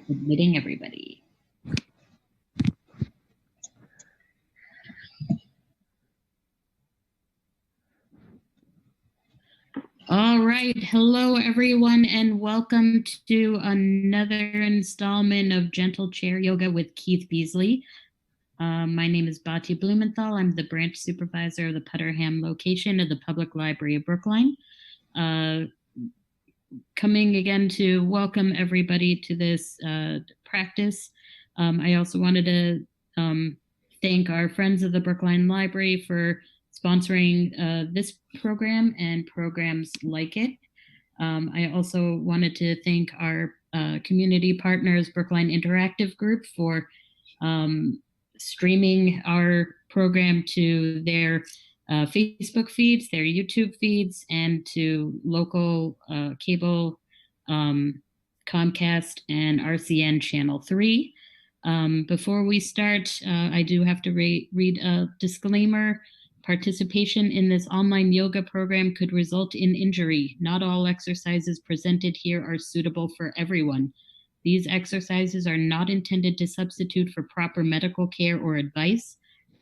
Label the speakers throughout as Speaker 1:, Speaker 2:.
Speaker 1: Admitting everybody. All right. Hello, everyone, and welcome to another installment of Gentle Chair Yoga with Keith Beasley. My name is Bati Blumenthal. I'm the branch supervisor of the Putterham location of the Public Library of Brookline. Coming again to welcome everybody to this practice. I also wanted to thank our friends of the Brookline Library for sponsoring this program and programs like it. I also wanted to thank our community partners, Brookline Interactive Group, for streaming our program to their Facebook feeds, their YouTube feeds, and to local cable, Comcast and RCN Channel 3. Before we start, I do have to read a disclaimer. Participation in this online yoga program could result in injury. Not all exercises presented here are suitable for everyone. These exercises are not intended to substitute for proper medical care or advice.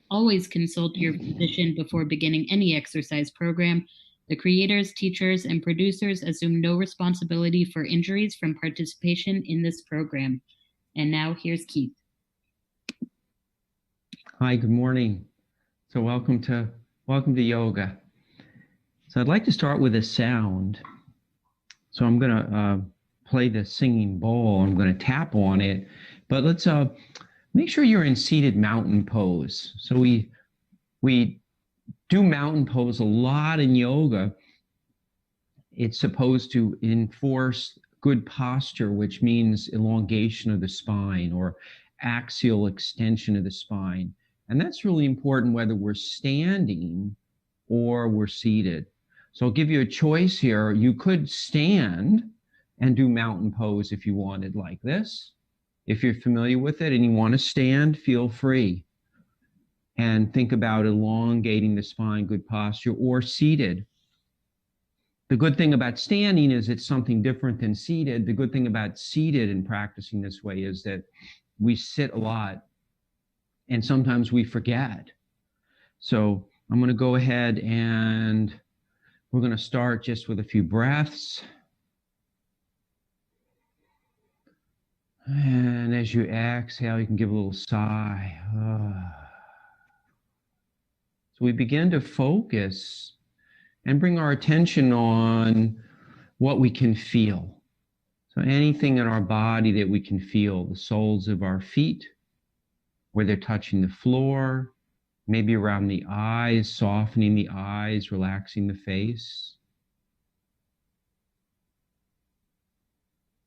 Speaker 1: Always consult your physician before beginning any exercise program. The creators, teachers, and producers assume no responsibility for injuries from participation in this program. And now here's Keith.
Speaker 2: Hi, good morning. So welcome to yoga. So I'd like to start with a sound. So I'm going to play the singing bowl. I'm going to tap on it, but let's make sure you're in seated mountain pose. So we do mountain pose a lot in yoga. It's supposed to enforce good posture, which means elongation of the spine or axial extension of the spine. And that's really important whether we're standing or we're seated. So I'll give you a choice here. You could stand and do mountain pose if you wanted, like this. If you're familiar with it and you want to stand, feel free. And think about elongating the spine, good posture, or seated. The good thing about standing is it's something different than seated. The good thing about seated and practicing this way is that we sit a lot and sometimes we forget. So I'm going to go ahead and we're going to start just with a few breaths. And as you exhale, you can give a little sigh. So we begin to focus and bring our attention on what we can feel. So anything in our body that we can feel, the soles of our feet, where they're touching the floor, maybe around the eyes, softening the eyes, relaxing the face.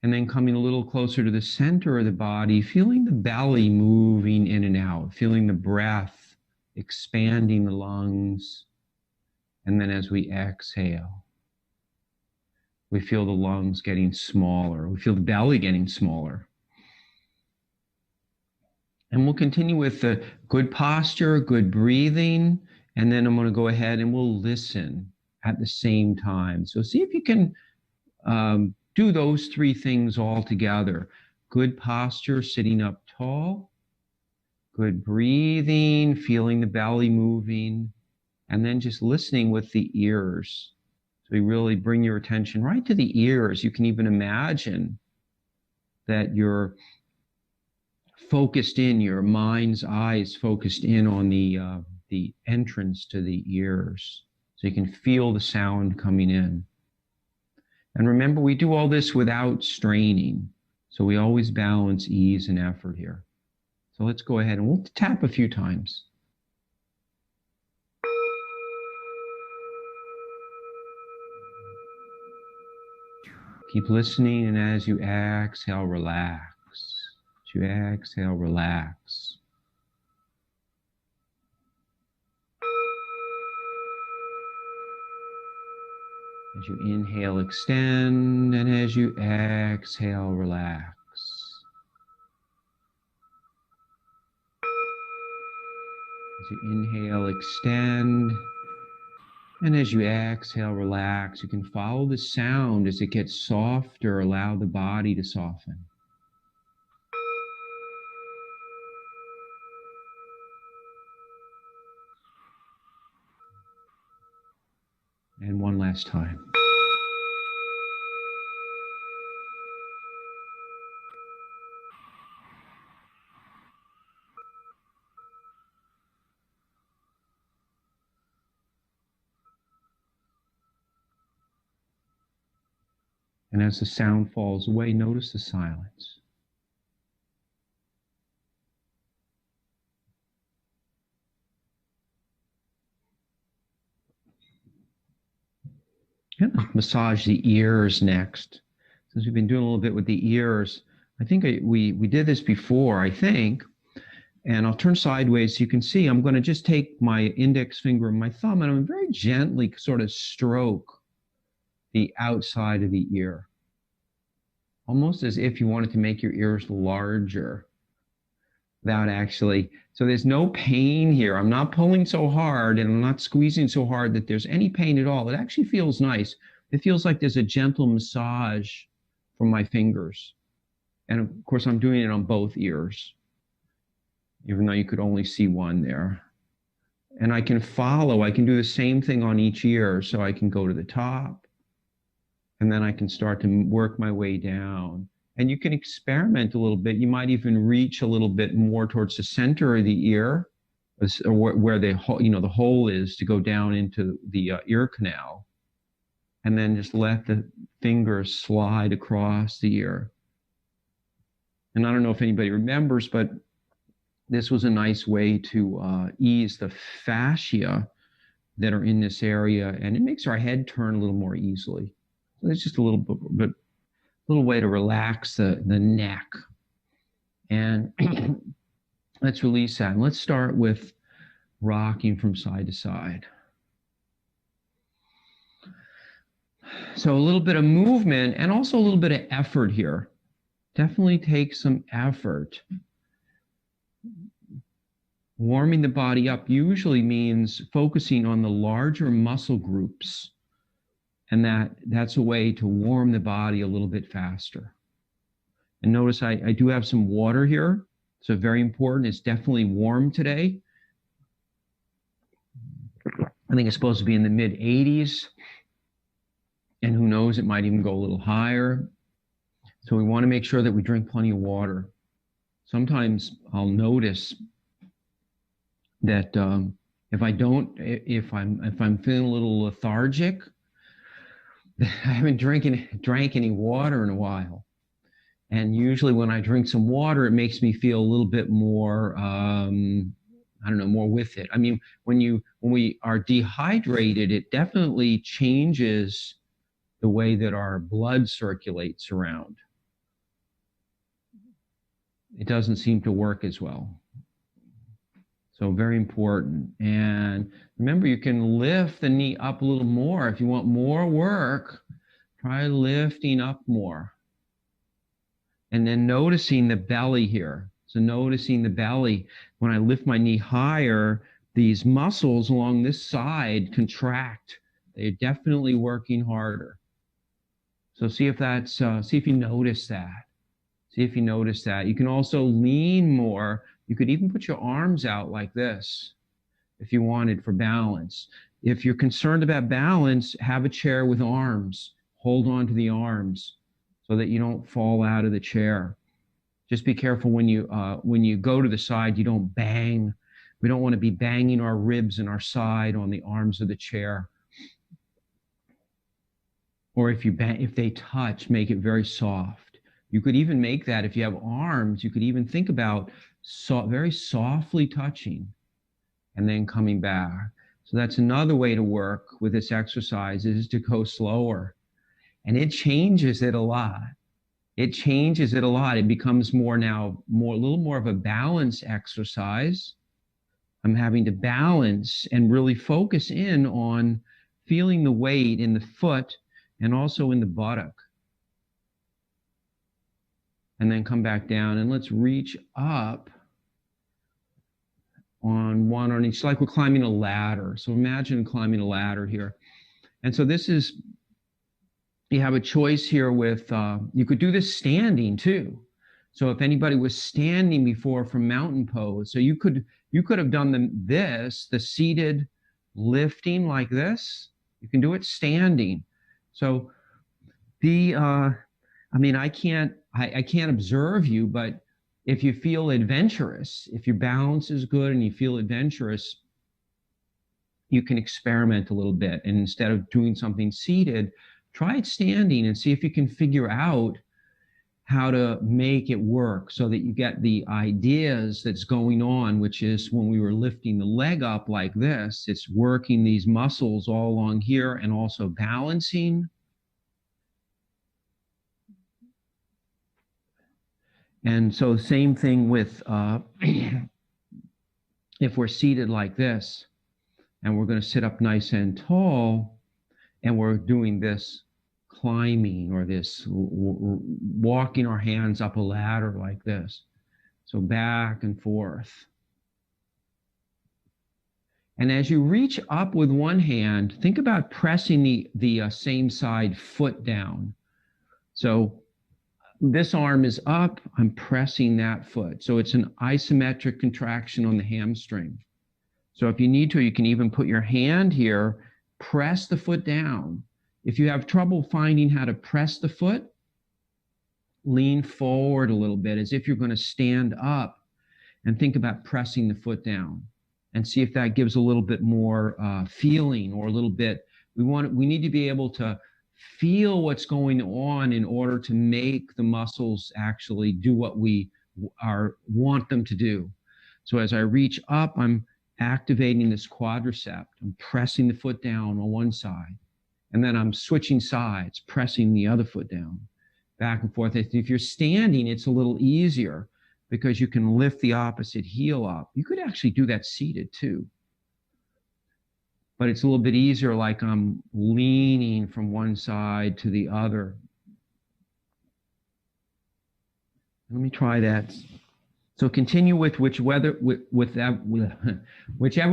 Speaker 2: And then coming a little closer to the center of the body, feeling the belly moving in and out, feeling the breath expanding the lungs. And then as we exhale, we feel the lungs getting smaller. We feel the belly getting smaller. And we'll continue with the good posture, good breathing. And then I'm going to go ahead and we'll listen at the same time. So see if you can do those three things all together. Good posture, sitting up tall. Good breathing, feeling the belly moving. And then just listening with the ears. So you really bring your attention right to the ears. You can even imagine that you're focused in, your mind's eyes focused in on the entrance to the ears. So you can feel the sound coming in. And remember, we do all this without straining. So we always balance ease and effort here. So let's go ahead and we'll tap a few times. Keep listening, and as you exhale, relax. As you exhale, relax. As you inhale, extend, and as you exhale, relax. As you inhale, extend, and as you exhale, relax. You can follow the sound as it gets softer, allow the body to soften. And one last time. And as the sound falls away, notice the silence. Gonna massage the ears next. Since we've been doing a little bit with the ears, I think we did this before, I think. And I'll turn sideways so you can see. I'm going to just take my index finger and my thumb, and I'm very gently sort of stroke the outside of the ear, almost as if you wanted to make your ears larger without actually. So there's no pain here. I'm not pulling so hard and I'm not squeezing so hard that there's any pain at all. It actually feels nice. It feels like there's a gentle massage from my fingers. And of course, I'm doing it on both ears, even though you could only see one there. And I can follow, I can do the same thing on each ear. So I can go to the top, and then I can start to work my way down. And you can experiment a little bit. You might even reach a little bit more towards the center of the ear, or where the hole is, to go down into the ear canal. And then just let the fingers slide across the ear. And I don't know if anybody remembers, but this was a nice way to ease the fascia that are in this area, and it makes our head turn a little more easily. So it's just a little way to relax the neck. And let's release that. And let's start with rocking from side to side. So a little bit of movement and also a little bit of effort here. Definitely take some effort. Warming the body up usually means focusing on the larger muscle groups, and that's a way to warm the body a little bit faster. And notice I do have some water here, so very important. It's definitely warm today. I think it's supposed to be in the mid 80s, and who knows, it might even go a little higher. So we want to make sure that we drink plenty of water. Sometimes I'll notice that if I'm feeling a little lethargic, I haven't drank any water in a while. And usually when I drink some water, it makes me feel a little bit more, more with it. I mean, when we are dehydrated, it definitely changes the way that our blood circulates around. It doesn't seem to work as well. So very important. And remember, you can lift the knee up a little more. If you want more work, try lifting up more. And then noticing the belly here. So noticing the belly. When I lift my knee higher, these muscles along this side contract. They're definitely working harder. So see if you notice that. See if you notice that. You can also lean more. You could even put your arms out like this if you wanted for balance. If you're concerned about balance, have a chair with arms. Hold on to the arms so that you don't fall out of the chair. Just be careful when you go to the side, you don't bang. We don't want to be banging our ribs and our side on the arms of the chair. Or if they touch, make it very soft. You could even make that, if you have arms, you could even think about very softly touching and then coming back. So that's another way to work with this exercise, is to go slower. And it changes it a lot. It changes it a lot. It becomes a little more of a balance exercise. I'm having to balance and really focus in on feeling the weight in the foot and also in the buttock. And then come back down, and let's reach up on one on each, like we're climbing a ladder. So imagine climbing a ladder here. And so you have a choice here with, you could do this standing too. So if anybody was standing before from mountain pose, so you could have done the seated lifting like this. You can do it standing. So I mean, I can't observe you, but if you feel adventurous, if your balance is good and you feel adventurous, you can experiment a little bit. And instead of doing something seated, try it standing and see if you can figure out how to make it work so that you get the ideas that's going on, which is when we were lifting the leg up like this, it's working these muscles all along here and also balancing. And so same thing with if we're seated like this and we're going to sit up nice and tall and we're doing this climbing or this walking our hands up a ladder like this. So back and forth. And as you reach up with one hand, think about pressing the same side foot down. So this arm is up, I'm pressing that foot. So it's an isometric contraction on the hamstring. So if you need to, you can even put your hand here, press the foot down. If you have trouble finding how to press the foot, lean forward a little bit as if you're going to stand up and think about pressing the foot down and see if that gives a little bit more feeling or a little bit. We need to be able to feel what's going on in order to make the muscles actually do what we want them to do. So as I reach up, I'm activating this quadricep. I'm pressing the foot down on one side, and then I'm switching sides, pressing the other foot down, back and forth. If you're standing, it's a little easier because you can lift the opposite heel up. You could actually do that seated too. But it's a little bit easier, like I'm leaning from one side to the other. Let me try that. So continue with whichever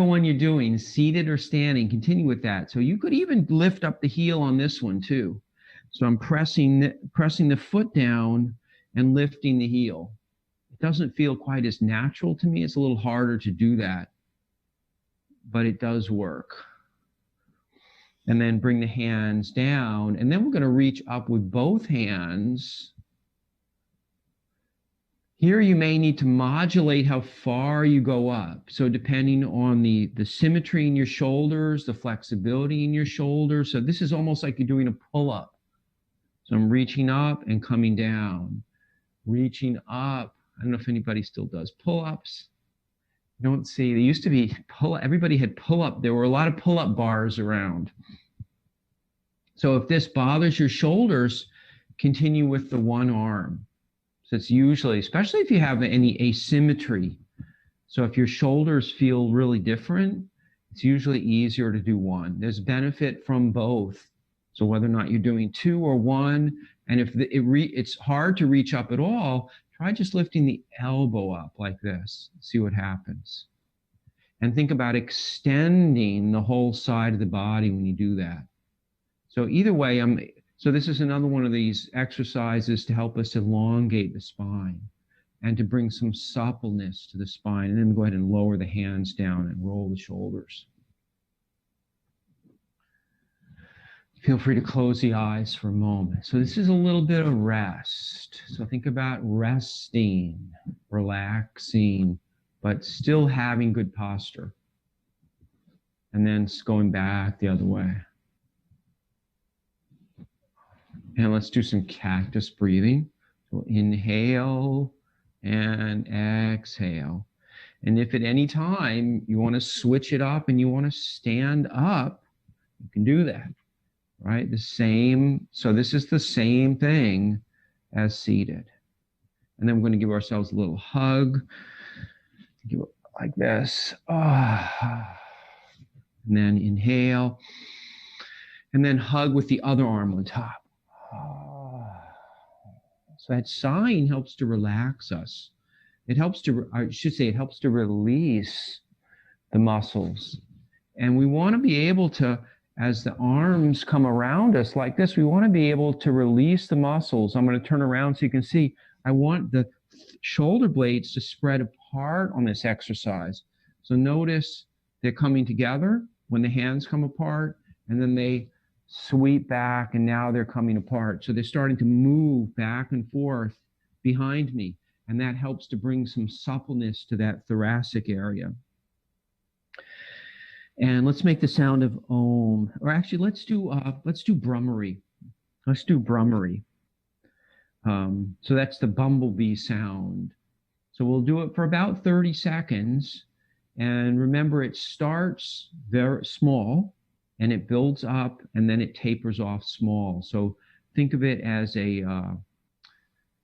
Speaker 2: one you're doing, seated or standing, continue with that. So you could even lift up the heel on this one too. So I'm pressing the foot down and lifting the heel. It doesn't feel quite as natural to me. It's a little harder to do that, but it does work. And then bring the hands down. And then we're going to reach up with both hands. Here you may need to modulate how far you go up. So depending on the symmetry in your shoulders, the flexibility in your shoulders. So this is almost like you're doing a pull-up. So I'm reaching up and coming down. Reaching up. I don't know if anybody still does pull-ups. Don't see, there used to be everybody had pull-up. There were a lot of pull-up bars around. So if this bothers your shoulders, continue with the one arm. So it's usually, especially if you have any asymmetry. So if your shoulders feel really different, it's usually easier to do one. There's benefit from both. So whether or not you're doing two or one, and if it's hard to reach up at all, try just lifting the elbow up like this. See what happens. And think about extending the whole side of the body when you do that. So either way, so this is another one of these exercises to help us elongate the spine and to bring some suppleness to the spine. And then go ahead and lower the hands down and roll the shoulders. Feel free to close the eyes for a moment. So this is a little bit of rest. So think about resting, relaxing, but still having good posture. And then going back the other way. And let's do some cactus breathing. So inhale and exhale. And if at any time you want to switch it up and you want to stand up, you can do that. Right? The same. So this is the same thing as seated. And then we're going to give ourselves a little hug. Give it like this. And then inhale. And then hug with the other arm on top. So that sign helps to relax us. It helps to, I should say, it helps to release the muscles. And we want to be able to, as the arms come around us like this, we want to be able to release the muscles. I'm going to turn around so you can see. I want the shoulder blades to spread apart on this exercise. So notice they're coming together when the hands come apart, and then they sweep back, and now they're coming apart. So they're starting to move back and forth behind me, and that helps to bring some suppleness to that thoracic area. And let's make the sound of Om, or actually let's do Brahmari. Let's do Brahmari. So that's the bumblebee sound. So we'll do it for about 30 seconds. And remember, it starts very small and it builds up and then it tapers off small. So think of it as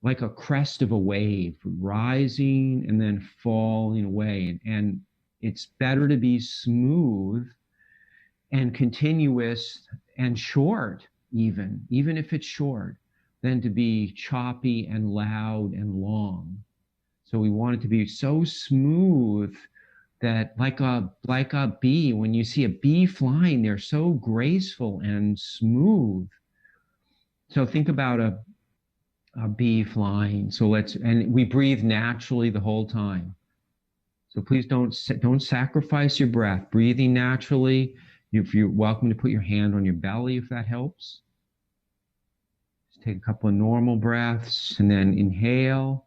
Speaker 2: like a crest of a wave, rising and then falling away. And it's better to be smooth and continuous and short, even if it's short, than to be choppy and loud and long. So we want it to be so smooth that like a bee, when you see a bee flying, they're so graceful and smooth. So think about a bee flying. So and we breathe naturally the whole time. So please don't sacrifice your breath. Breathing naturally. If you're welcome to put your hand on your belly if that helps. Just take a couple of normal breaths and then inhale.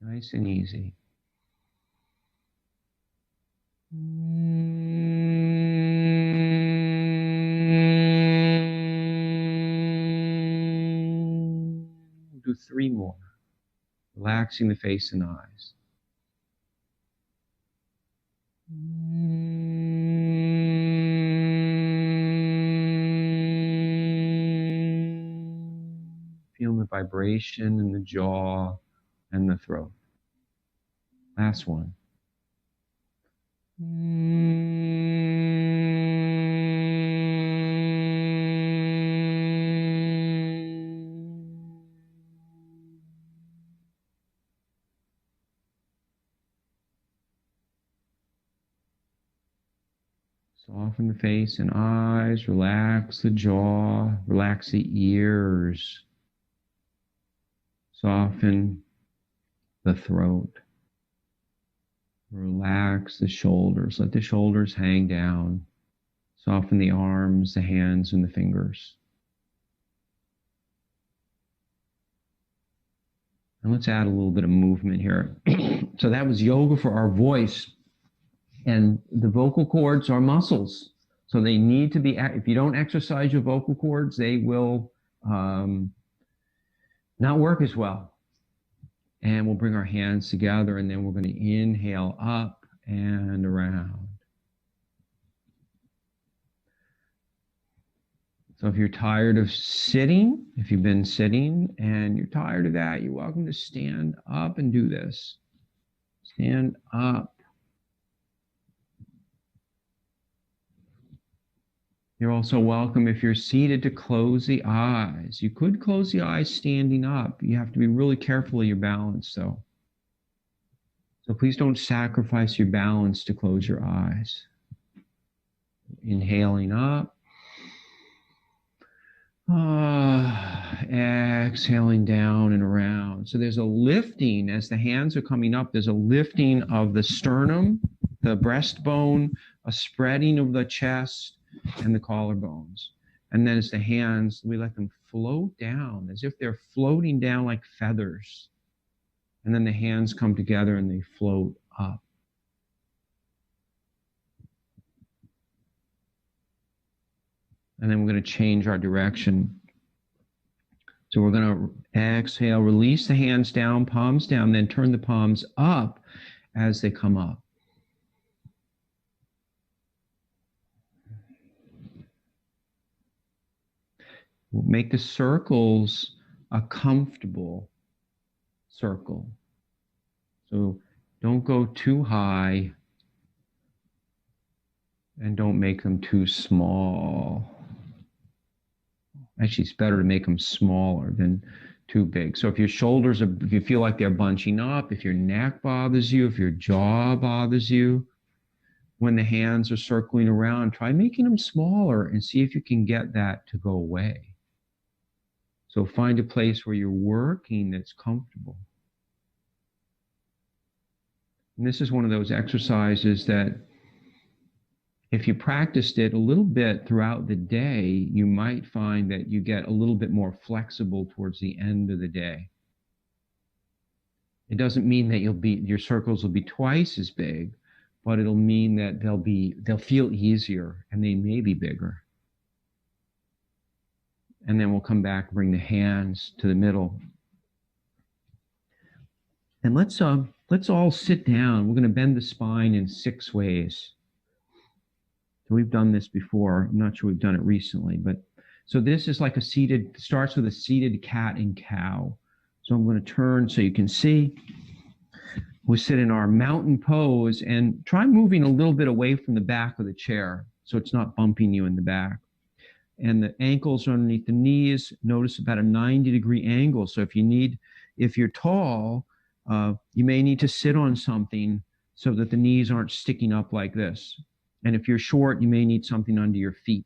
Speaker 2: Nice and easy. Do 3 more, relaxing the face and eyes. Feel the vibration in the jaw and the throat. Last one. Soften the face and eyes, relax the jaw, relax the ears, soften the throat, relax the shoulders, let the shoulders hang down, soften the arms, the hands, and the fingers. And let's add a little bit of movement here. So that was yoga for our voice. And the vocal cords are muscles. So they need to be, if you don't exercise your vocal cords, they will not work as well. And we'll bring our hands together and then we're going to inhale up and around. So if you're tired of sitting, if you've been sitting and you're tired of that, you're welcome to stand up and do this. Stand up. You're also welcome, if you're seated, to close the eyes. You could close the eyes standing up. You have to be really careful of your balance, though. So please don't sacrifice your balance to close your eyes. Inhaling up. Exhaling down and around. So there's a lifting as the hands are coming up. There's a lifting of the sternum, the breastbone, a spreading of the chest, and the collarbones. And then as the hands, we let them float down as if they're floating down like feathers. And then the hands come together and they float up. And then we're going to change our direction. So we're going to exhale, release the hands down, palms down, then turn the palms up as they come up. We'll make the circles a comfortable circle. So don't go too high and don't make them too small. Actually, it's better to make them smaller than too big. So if your shoulders are, if you feel like they're bunching up, if your neck bothers you, if your jaw bothers you, when the hands are circling around, try making them smaller and see if you can get that to go away. So find a place where you're working that's comfortable. And this is one of those exercises that if you practiced it a little bit throughout the day, you might find that you get a little bit more flexible towards the end of the day. It doesn't mean that your circles will be twice as big, but it'll mean that they'll feel easier and they may be bigger. And then we'll come back and bring the hands to the middle. And let's all sit down. We're going to bend the spine in 6 ways. So we've done this before. I'm not sure we've done it recently, but so this is like starts with a seated cat and cow. So I'm going to turn so you can see. We sit in our mountain pose and try moving a little bit away from the back of the chair so it's not bumping you in the back. And the ankles are underneath the knees. Notice about a 90-degree angle. So if you're tall, you may need to sit on something so that the knees aren't sticking up like this. And if you're short, you may need something under your feet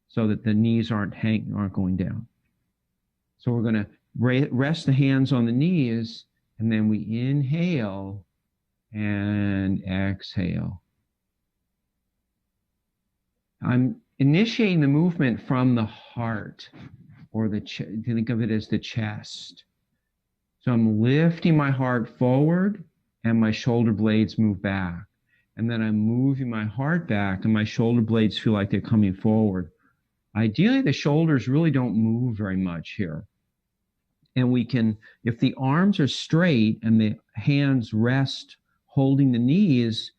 Speaker 2: so that the knees aren't going down. So we're going to rest the hands on the knees, and then we inhale and exhale. I'm initiating the movement from the heart, or think of it as the chest. So I'm lifting my heart forward, and my shoulder blades move back. And then I'm moving my heart back, and my shoulder blades feel like they're coming forward. Ideally, the shoulders really don't move very much here. And we can, if the arms are straight and the hands rest holding the knees,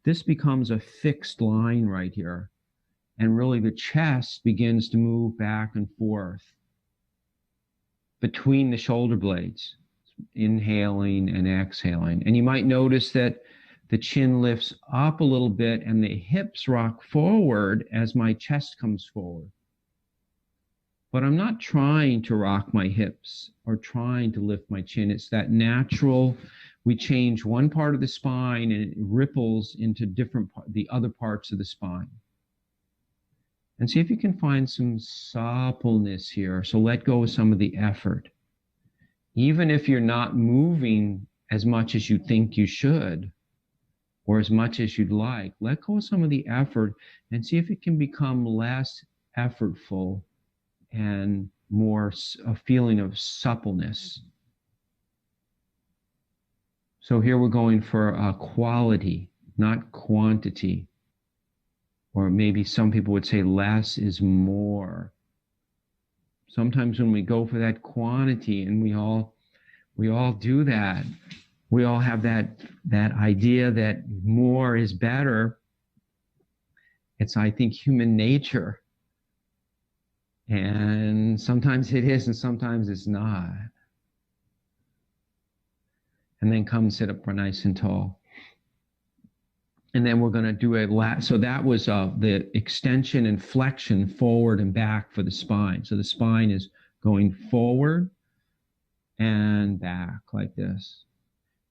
Speaker 2: this becomes a fixed line right here. And really the chest begins to move back and forth between the shoulder blades, inhaling and exhaling. And you might notice that the chin lifts up a little bit and the hips rock forward as my chest comes forward. But I'm not trying to rock my hips or trying to lift my chin. It's that natural, we change one part of the spine and it ripples into the other parts of the spine. And see if you can find some suppleness here. So let go of some of the effort. Even if you're not moving as much as you think you should, or as much as you'd like, let go of some of the effort and see if it can become less effortful and more a feeling of suppleness. So here we're going for quality, not quantity. Or maybe some people would say less is more. Sometimes when we go for that quantity, and we all do that, we all have that idea that more is better. It's, I think, human nature. And sometimes it is, and sometimes it's not. And then come sit up nice and tall. And then we're going to do so that was the extension and flexion forward and back for the spine. So the spine is going forward and back like this.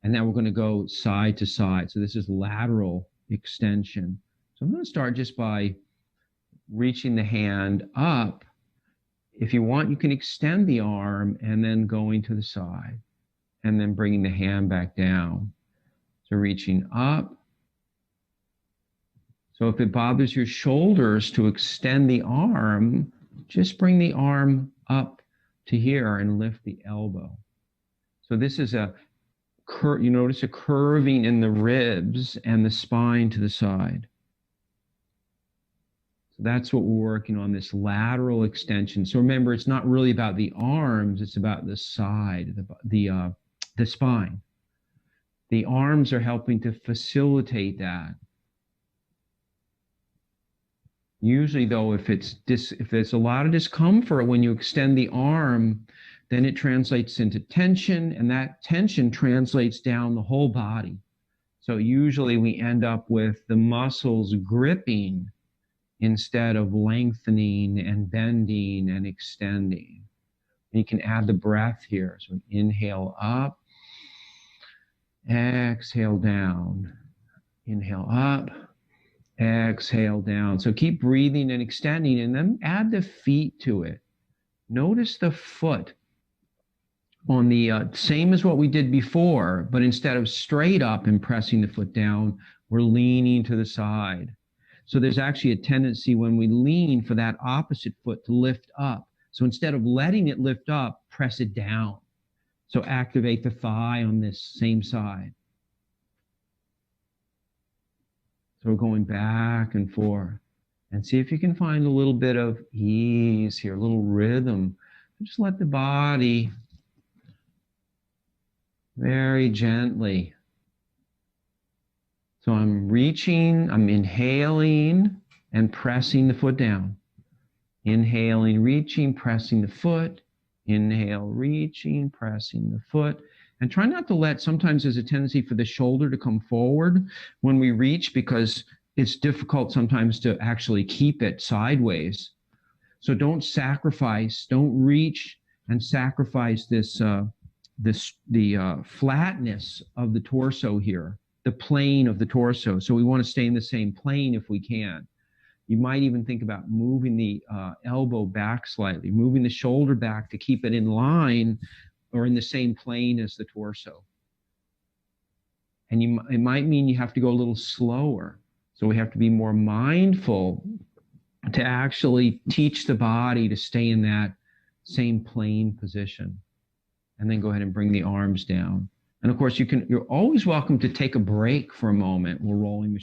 Speaker 2: And then we're going to go side to side. So this is lateral extension. So I'm going to start just by reaching the hand up. If you want, you can extend the arm and then going to the side and then bringing the hand back down. So reaching up. So if it bothers your shoulders to extend the arm, just bring the arm up to here and lift the elbow. So this is you notice a curving in the ribs and the spine to the side. So that's what we're working on, this lateral extension. So remember, it's not really about the arms, it's about the side, the spine. The arms are helping to facilitate that. Usually, though, if there's a lot of discomfort when you extend the arm, then it translates into tension, and that tension translates down the whole body. So usually we end up with the muscles gripping instead of lengthening and bending and extending. And you can add the breath here. So inhale up, exhale down, inhale up, exhale down. So keep breathing and extending, and then add the feet to it. Notice the foot on the same as what we did before, but instead of straight up and pressing the foot down, we're leaning to the side. So there's actually a tendency when we lean for that opposite foot to lift up. So instead of letting it lift up, press it down. So activate the thigh on this same side. So we're going back and forth. And see if you can find a little bit of ease here, a little rhythm. Just let the body very gently. So I'm reaching, I'm inhaling and pressing the foot down. Inhaling, reaching, pressing the foot. Inhale, reaching, pressing the foot. And try not to let, sometimes there's a tendency for the shoulder to come forward when we reach because it's difficult sometimes to actually keep it sideways. So don't sacrifice, don't reach and sacrifice the flatness of the torso here, the plane of the torso. So we want to stay in the same plane if we can. You might even think about moving the elbow back slightly, moving the shoulder back to keep it in line or in the same plane as the torso. And it might mean you have to go a little slower. So we have to be more mindful to actually teach the body to stay in that same plane position. And then go ahead and bring the arms down. And of course, you're always welcome to take a break for a moment. We're rolling the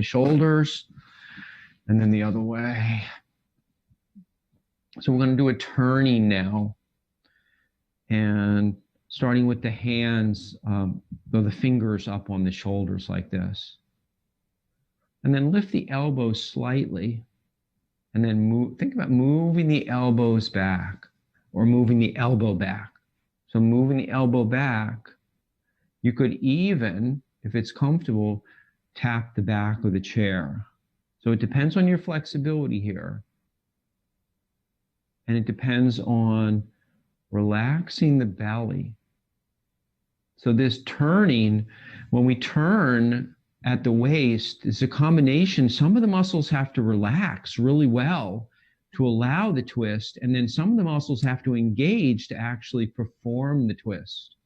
Speaker 2: shoulders, and then the other way. So we're going to do a turning now. And starting with the hands, go the fingers up on the shoulders like this. And then lift the elbows slightly. And then think about moving the elbows back or moving the elbow back. So moving the elbow back, you could even, if it's comfortable, tap the back of the chair. So it depends on your flexibility here. And it depends on relaxing the belly. So this turning, when we turn at the waist, it's a combination. Some of the muscles have to relax really well to allow the twist, and then some of the muscles have to engage to actually perform the twist.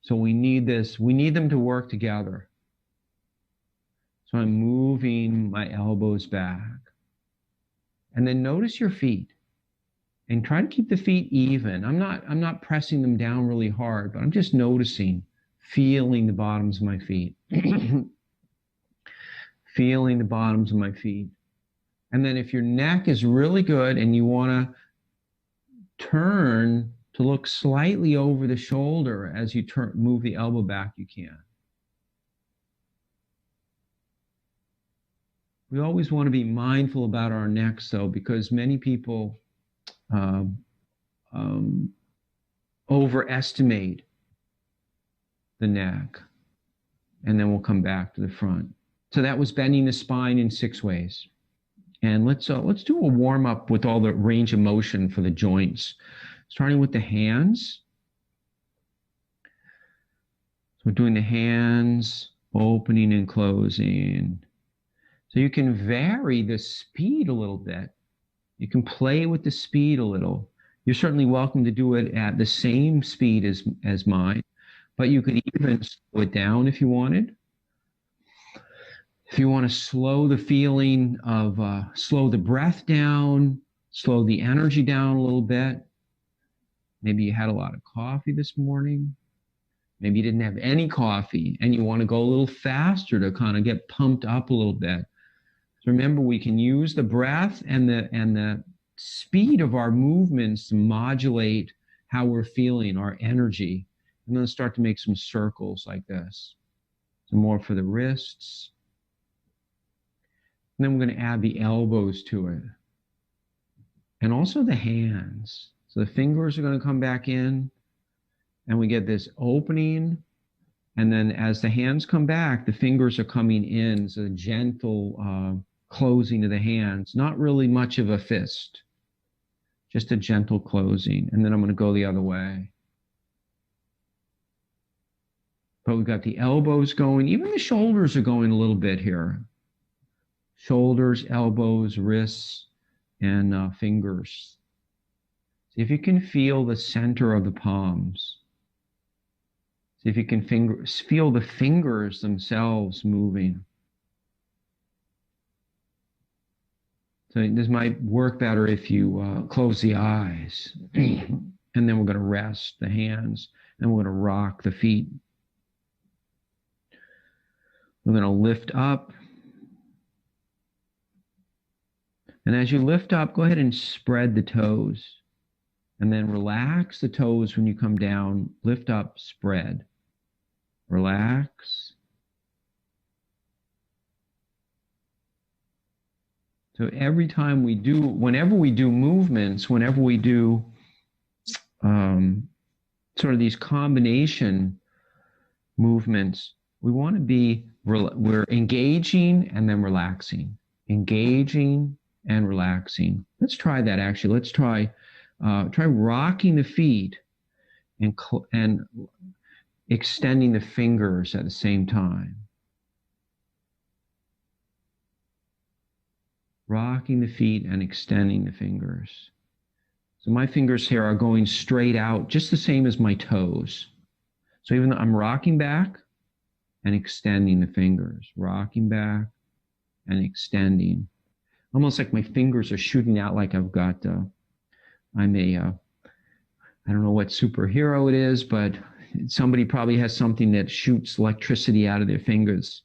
Speaker 2: So we need them to work together. So I'm moving my elbows back. And then notice your feet. And try to keep the feet even. I'm not pressing them down really hard, but I'm just noticing, feeling the bottoms of my feet. Feeling the bottoms of my feet. And then if your neck is really good and you want to turn to look slightly over the shoulder as you move the elbow back, you can. We always want to be mindful about our necks, though, because many people overestimate the neck, and then we'll come back to the front. So that was bending the spine in 6 ways. And let's do a warm up with all the range of motion for the joints, starting with the hands. So we're doing the hands, opening and closing. So you can vary the speed a little bit. You can play with the speed a little. You're certainly welcome to do it at the same speed as mine, but you could even slow it down if you wanted. If you want to slow the feeling of, slow the breath down, slow the energy down a little bit. Maybe you had a lot of coffee this morning. Maybe you didn't have any coffee and you want to go a little faster to kind of get pumped up a little bit. So remember, we can use the breath and the speed of our movements to modulate how we're feeling, our energy. And then start to make some circles like this. So more for the wrists. And then we're going to add the elbows to it. And also the hands. So the fingers are going to come back in. And we get this opening And then as the hands come back, the fingers are coming in. It's a gentle closing of the hands, not really much of a fist, just a gentle closing. And then I'm going to go the other way. But we've got the elbows going. Even the shoulders are going a little bit here. Shoulders, elbows, wrists, and fingers. See if you can feel the center of the palms. See if you can feel the fingers themselves moving. So this might work better if you close the eyes. And then we're going to rest the hands. And we're going to rock the feet. We're going to lift up. And as you lift up, go ahead and spread the toes. And then relax the toes when you come down. Lift up, spread. Relax. So every time we do, whenever we do movements, whenever we do sort of these combination movements, we want to be, we're engaging and then relaxing. Engaging and relaxing. Let's try that actually. Let's try rocking the feet and extending the fingers at the same time. Rocking the feet and extending the fingers. So my fingers here are going straight out, just the same as my toes. So even though I'm rocking back and extending the fingers, rocking back and extending. Almost like my fingers are shooting out like I've got, I don't know what superhero it is, but somebody probably has something that shoots electricity out of their fingers.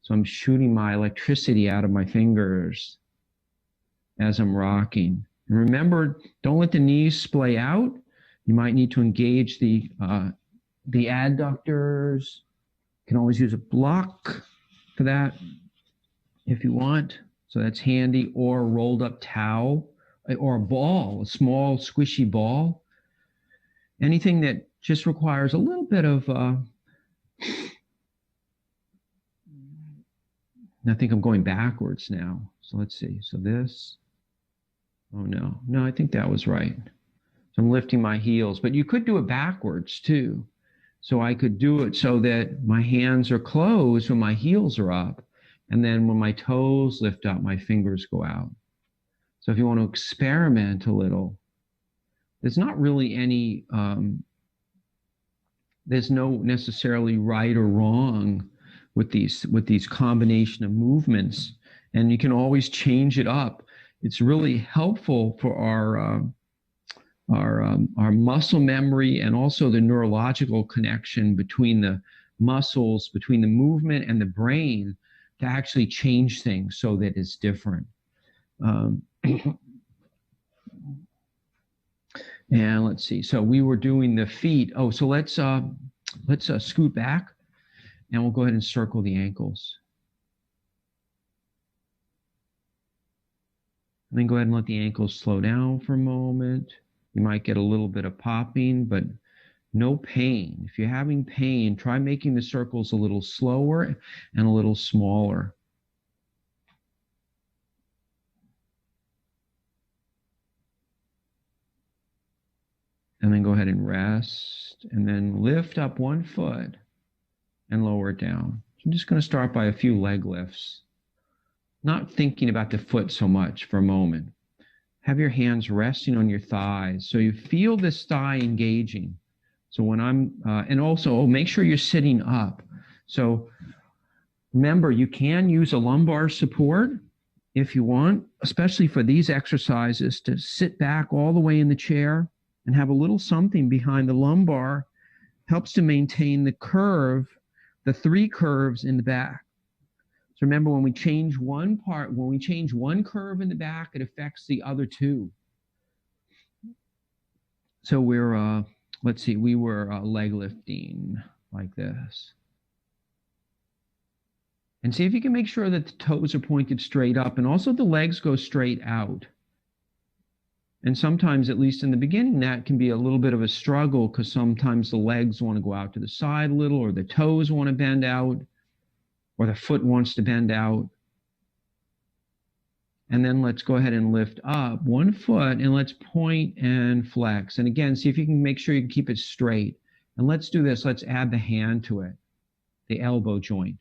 Speaker 2: So I'm shooting my electricity out of my fingers as I'm rocking. And remember, don't let the knees splay out. You might need to engage the adductors. You can always use a block for that if you want. So that's handy, or a rolled up towel, or a ball, a small squishy ball. Anything that just requires a little bit of, I think I'm going backwards now. So let's see. So this, oh no, I think that was right. So I'm lifting my heels, but you could do it backwards too. So I could do it so that my hands are closed when my heels are up. And then when my toes lift up, my fingers go out. So if you want to experiment a little, there's not really any, there's no necessarily right or wrong with these combination of movements. And you can always change it up. It's really helpful for our muscle memory and also the neurological connection between the muscles, between the movement and the brain, to actually change things so that it's different. And let's see. So we were doing the feet. Oh, so let's scoot back, and we'll go ahead and circle the ankles. And then go ahead and let the ankles slow down for a moment. You might get a little bit of popping, but no pain. If you're having pain, try making the circles a little slower and a little smaller. And then go ahead and rest, and then lift up one foot and lower it down. I'm just going to start by a few leg lifts, not thinking about the foot so much for a moment. Have your hands resting on your thighs so you feel this thigh engaging. So when and also make sure you're sitting up. So remember, you can use a lumbar support if you want, especially for these exercises, to sit back all the way in the chair and have a little something behind the lumbar. Helps to maintain the curve, the three curves in the back. So remember, when we change one curve in the back, it affects the other two. So we're, let's see, we were leg lifting like this. And see if you can make sure that the toes are pointed straight up and also the legs go straight out. And sometimes, at least in the beginning, that can be a little bit of a struggle because sometimes the legs want to go out to the side a little, or the toes want to bend out, or the foot wants to bend out. And then let's go ahead and lift up one foot and let's point and flex. And again, see if you can make sure you can keep it straight. And let's do this. Let's add the hand to it, the elbow joint.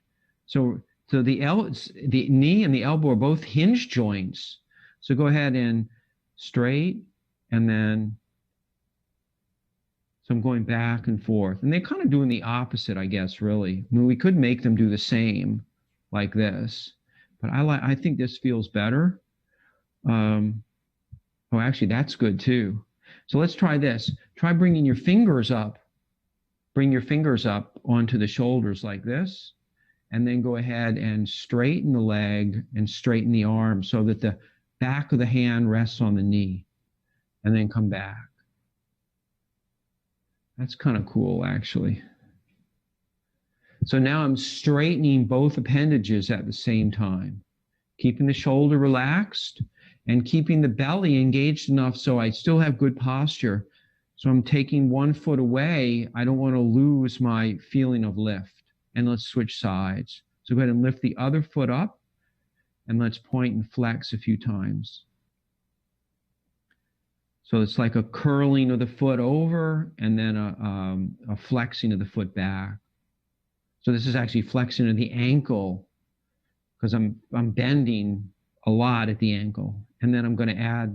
Speaker 2: So the knee and the elbow are both hinge joints. So go ahead and straight, and then, so I'm going back and forth. And they're kind of doing the opposite, I guess, really. I mean, we could make them do the same like this, but I think this feels better. Oh, actually, that's good too. So let's try this. Try bringing your fingers up. Bring your fingers up onto the shoulders like this, and then go ahead and straighten the leg and straighten the arm so that the back of the hand rests on the knee, and then come back. That's kind of cool, actually. So now I'm straightening both appendages at the same time, keeping the shoulder relaxed and keeping the belly engaged enough so I still have good posture. So I'm taking one foot away. I don't want to lose my feeling of lift. And let's switch sides. So go ahead and lift the other foot up, and let's point and flex a few times. So it's like a curling of the foot over and then a flexing of the foot back. So this is actually flexing of the ankle because I'm bending a lot at the ankle. And then I'm going to add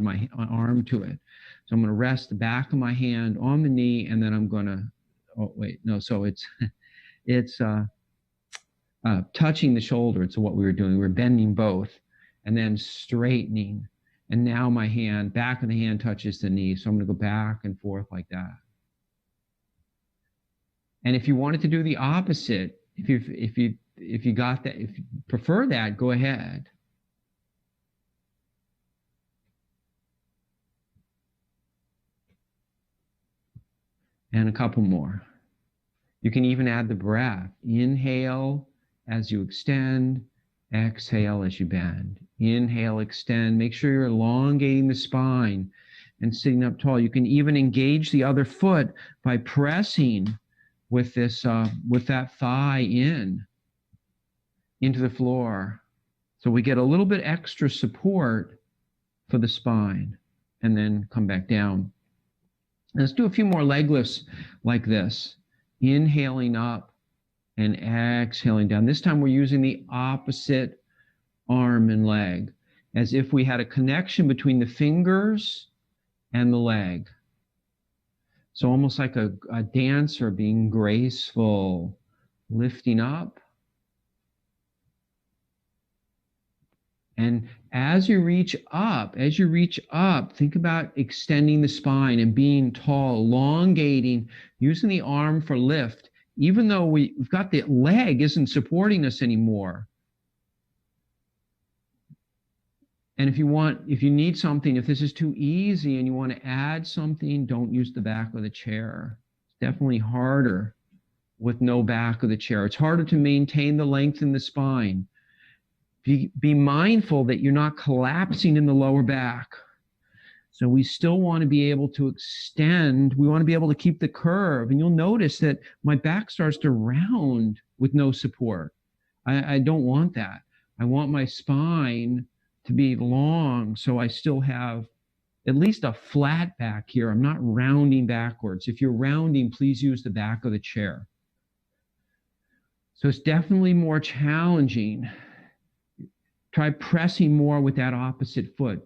Speaker 2: my arm to it. So I'm going to rest the back of my hand on the knee, and then I'm going to, oh wait, no, so it's touching the shoulder. It's what we were doing. We were bending both and then straightening. And now my hand, back of the hand touches the knee. So I'm going to go back and forth like that. And if you wanted to do the opposite, if you got that, if you prefer that, go ahead. And a couple more. You can even add the breath. Inhale as you extend, exhale as you bend. Inhale, extend. Make sure you're elongating the spine and sitting up tall. You can even engage the other foot by pressing with this, with that thigh into the floor. So we get a little bit extra support for the spine, and then come back down. Let's do a few more leg lifts like this. Inhaling up and exhaling down. This time we're using the opposite arm and leg, as if we had a connection between the fingers and the leg. So almost like a dancer being graceful, lifting up. And as you reach up, think about extending the spine and being tall, elongating, using the arm for lift, even though we've got the leg isn't supporting us anymore. And if you need something, if this is too easy and you want to add something, don't use the back of the chair. It's definitely harder with no back of the chair. It's harder to maintain the length in the spine. Be mindful that you're not collapsing in the lower back. So we still want to be able to extend. We want to be able to keep the curve. And you'll notice that my back starts to round with no support. I don't want that. I want my spine to be long, so I still have at least a flat back here. I'm not rounding backwards. If you're rounding, please use the back of the chair. So it's definitely more challenging. Try pressing more with that opposite foot.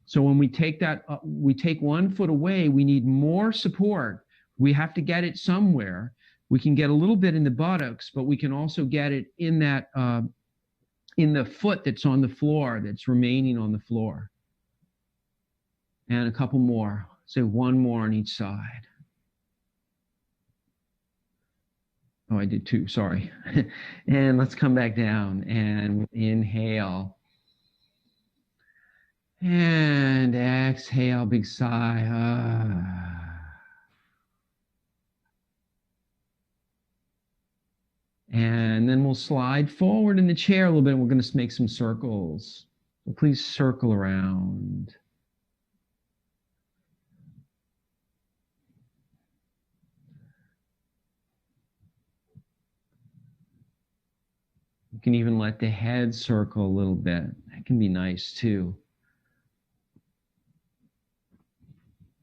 Speaker 2: So when we take we take one foot away, we need more support. We have to get it somewhere. We can get a little bit in the buttocks, but we can also get it in that, in the foot that's on the floor, that's remaining on the floor. And a couple more. Say one more on each side. Oh, I did two, sorry. And let's come back down and inhale. And exhale, big sigh. And then we'll slide forward in the chair a little bit. We're going to make some circles. So please circle around. You can even let the head circle a little bit. That can be nice too.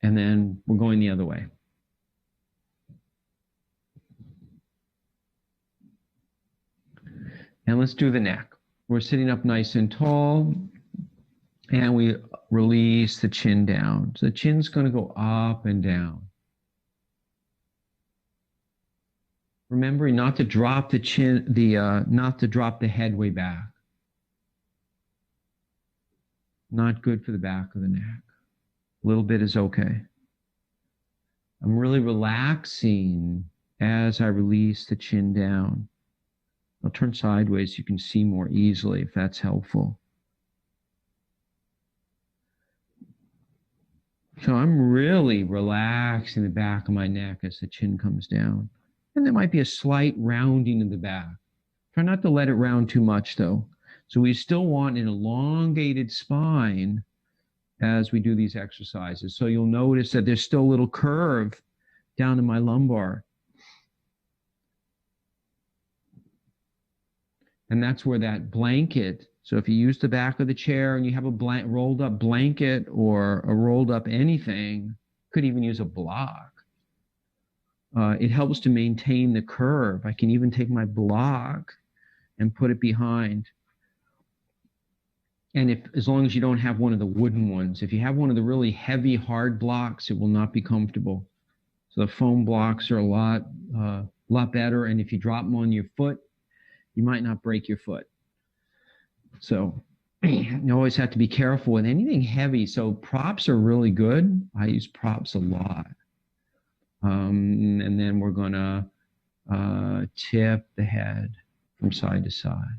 Speaker 2: And then we're going the other way. And let's do the neck. We're sitting up nice and tall, and we release the chin down. So the chin's going to go up and down. Remembering not to drop the chin, not to drop the head way back. Not good for the back of the neck. A little bit is okay. I'm really relaxing as I release the chin down. I'll turn sideways so you can see more easily if that's helpful. So I'm really relaxing the back of my neck as the chin comes down. And there might be a slight rounding in the back. Try not to let it round too much though. So we still want an elongated spine as we do these exercises. So you'll notice that there's still a little curve down in my lumbar. And that's where that blanket, so if you use the back of the chair and you have a rolled up blanket or a rolled up anything, could even use a block. It helps to maintain the curve. I can even take my block and put it behind. And as long as you don't have one of the wooden ones, if you have one of the really heavy, hard blocks, it will not be comfortable. So the foam blocks are a lot better. And if you drop them on your foot, you might not break your foot. So you always have to be careful with anything heavy. So props are really good. I use props a lot. And then we're going to tip the head from side to side.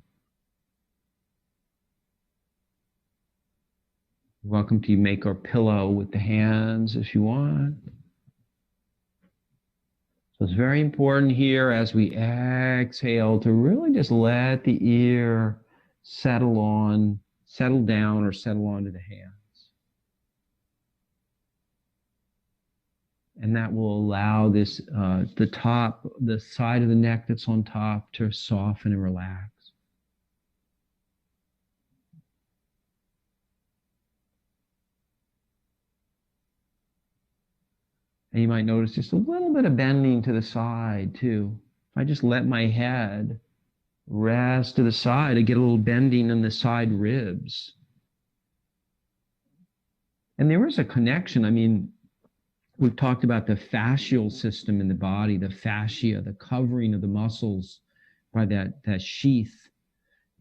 Speaker 2: Welcome to make our pillow with the hands if you want. So it's very important here as we exhale to really just let the ear settle down or settle onto the hands. And that will allow this, the side of the neck that's on top to soften and relax. And you might notice just a little bit of bending to the side too. If I just let my head rest to the side, I get a little bending in the side ribs. And there is a connection. I mean, we've talked about the fascial system in the body, the fascia, the covering of the muscles by that sheath.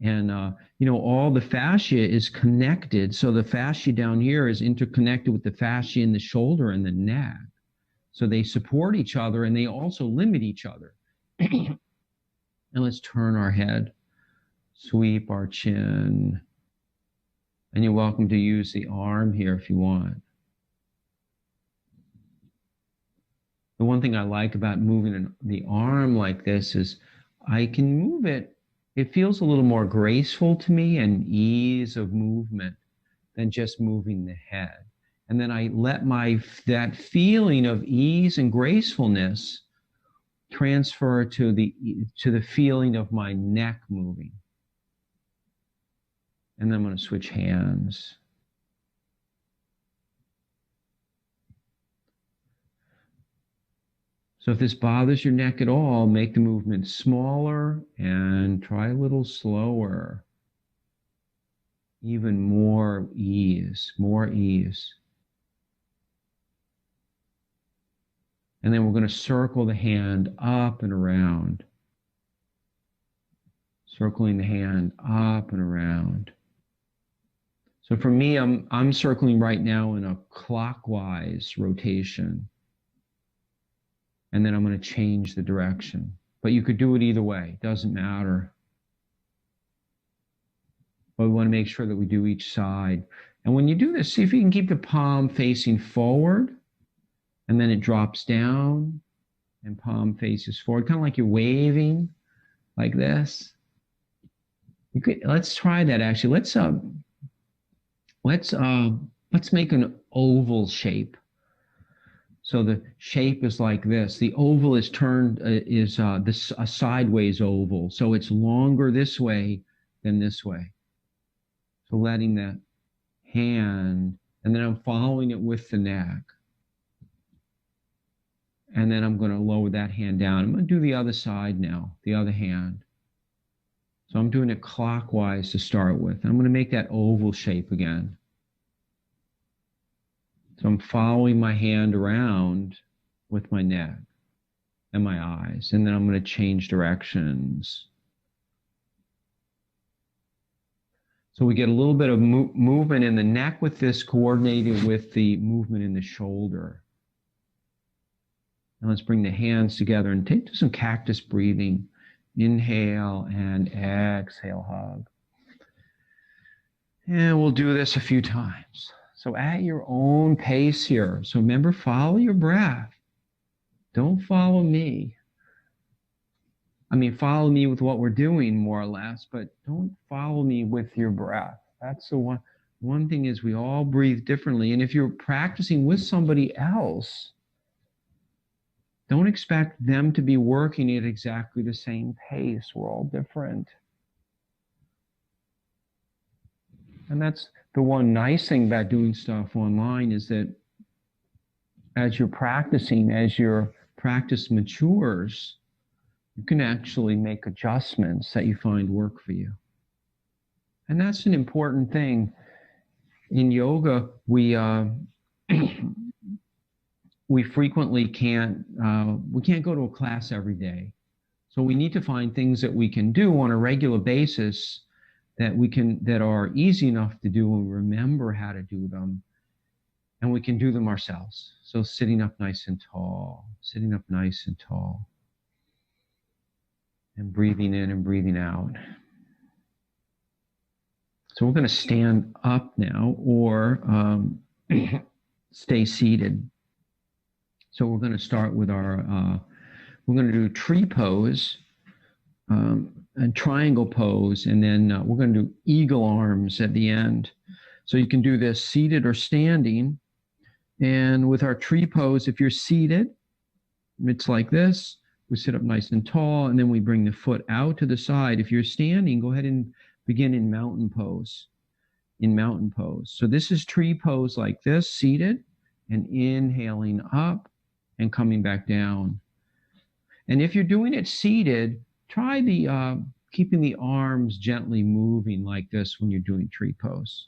Speaker 2: And, all the fascia is connected. So the fascia down here is interconnected with the fascia in the shoulder and the neck. So they support each other and they also limit each other. And let's turn our head, sweep our chin. And you're welcome to use the arm here if you want. The one thing I like about moving the arm like this is I can move it. It feels a little more graceful to me and ease of movement than just moving the head. And then I let that feeling of ease and gracefulness transfer to the feeling of my neck moving. And then I'm going to switch hands. So if this bothers your neck at all, make the movement smaller and try a little slower. Even more ease, more ease. And then we're going to circle the hand up and around. Circling the hand up and around. So for me, I'm circling right now in a clockwise rotation. And then I'm going to change the direction. But you could do it either way. Doesn't matter. But we want to make sure that we do each side. And when you do this, see if you can keep the palm facing forward. And then it drops down and palm faces forward, kind of like you're waving like this. Let's try that actually. Let's make an oval shape. So the shape is like this. The oval is turned, this a sideways oval. So it's longer this way than this way. So letting that hand, and then I'm following it with the neck. And then I'm going to lower that hand down. I'm going to do the other side now, the other hand. So I'm doing it clockwise to start with. And I'm going to make that oval shape again. So I'm following my hand around with my neck and my eyes. And then I'm going to change directions. So we get a little bit of movement in the neck with this, coordinated with the movement in the shoulder. And let's bring the hands together and do some cactus breathing. Inhale and exhale, hug. And we'll do this a few times. So at your own pace here. So remember, follow your breath. Don't follow me. I mean, follow me with what we're doing, more or less, but don't follow me with your breath. That's the one. One thing is we all breathe differently. And if you're practicing with somebody else, don't expect them to be working at exactly the same pace. We're all different. And that's the one nice thing about doing stuff online, is that as you're practicing, as your practice matures, you can actually make adjustments that you find work for you. And that's an important thing. In yoga, we frequently can't go to a class every day. So we need to find things that we can do on a regular basis that are easy enough to do, and remember how to do them, and we can do them ourselves. So sitting up nice and tall, sitting up nice and tall, and breathing in and breathing out. So we're going to stand up now, or stay seated. So we're going to start with we're going to do tree pose, and triangle pose, and then we're going to do eagle arms at the end. So you can do this seated or standing. And with our tree pose, if you're seated, it's like this. We sit up nice and tall, and then we bring the foot out to the side. If you're standing, go ahead and begin in mountain pose. In mountain pose. So this is tree pose like this, seated, and inhaling up and coming back down. And if you're doing it seated, try the keeping the arms gently moving like this when you're doing tree pose.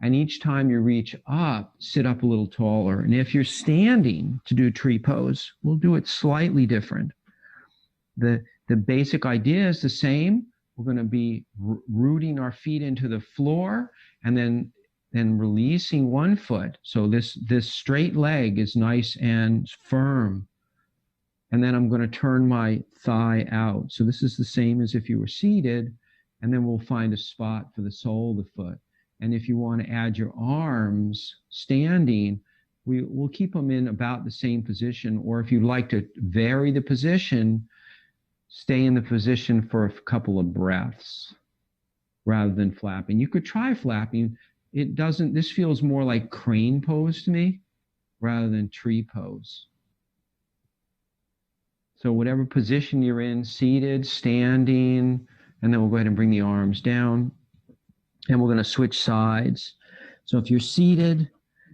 Speaker 2: And each time you reach up, sit up a little taller. And if you're standing to do tree pose, we'll do it slightly different. The basic idea is the same. We're going to be rooting our feet into the floor, and then releasing one foot. So this straight leg is nice and firm. And then I'm going to turn my thigh out. So this is the same as if you were seated, and then we'll find a spot for the sole of the foot. And if you want to add your arms standing, we'll keep them in about the same position. Or if you'd like to vary the position, stay in the position for a couple of breaths rather than flapping. You could try flapping. This feels more like crane pose to me rather than tree pose. So whatever position you're in, seated, standing, and then we'll go ahead and bring the arms down. And we're going to switch sides. So if you're seated,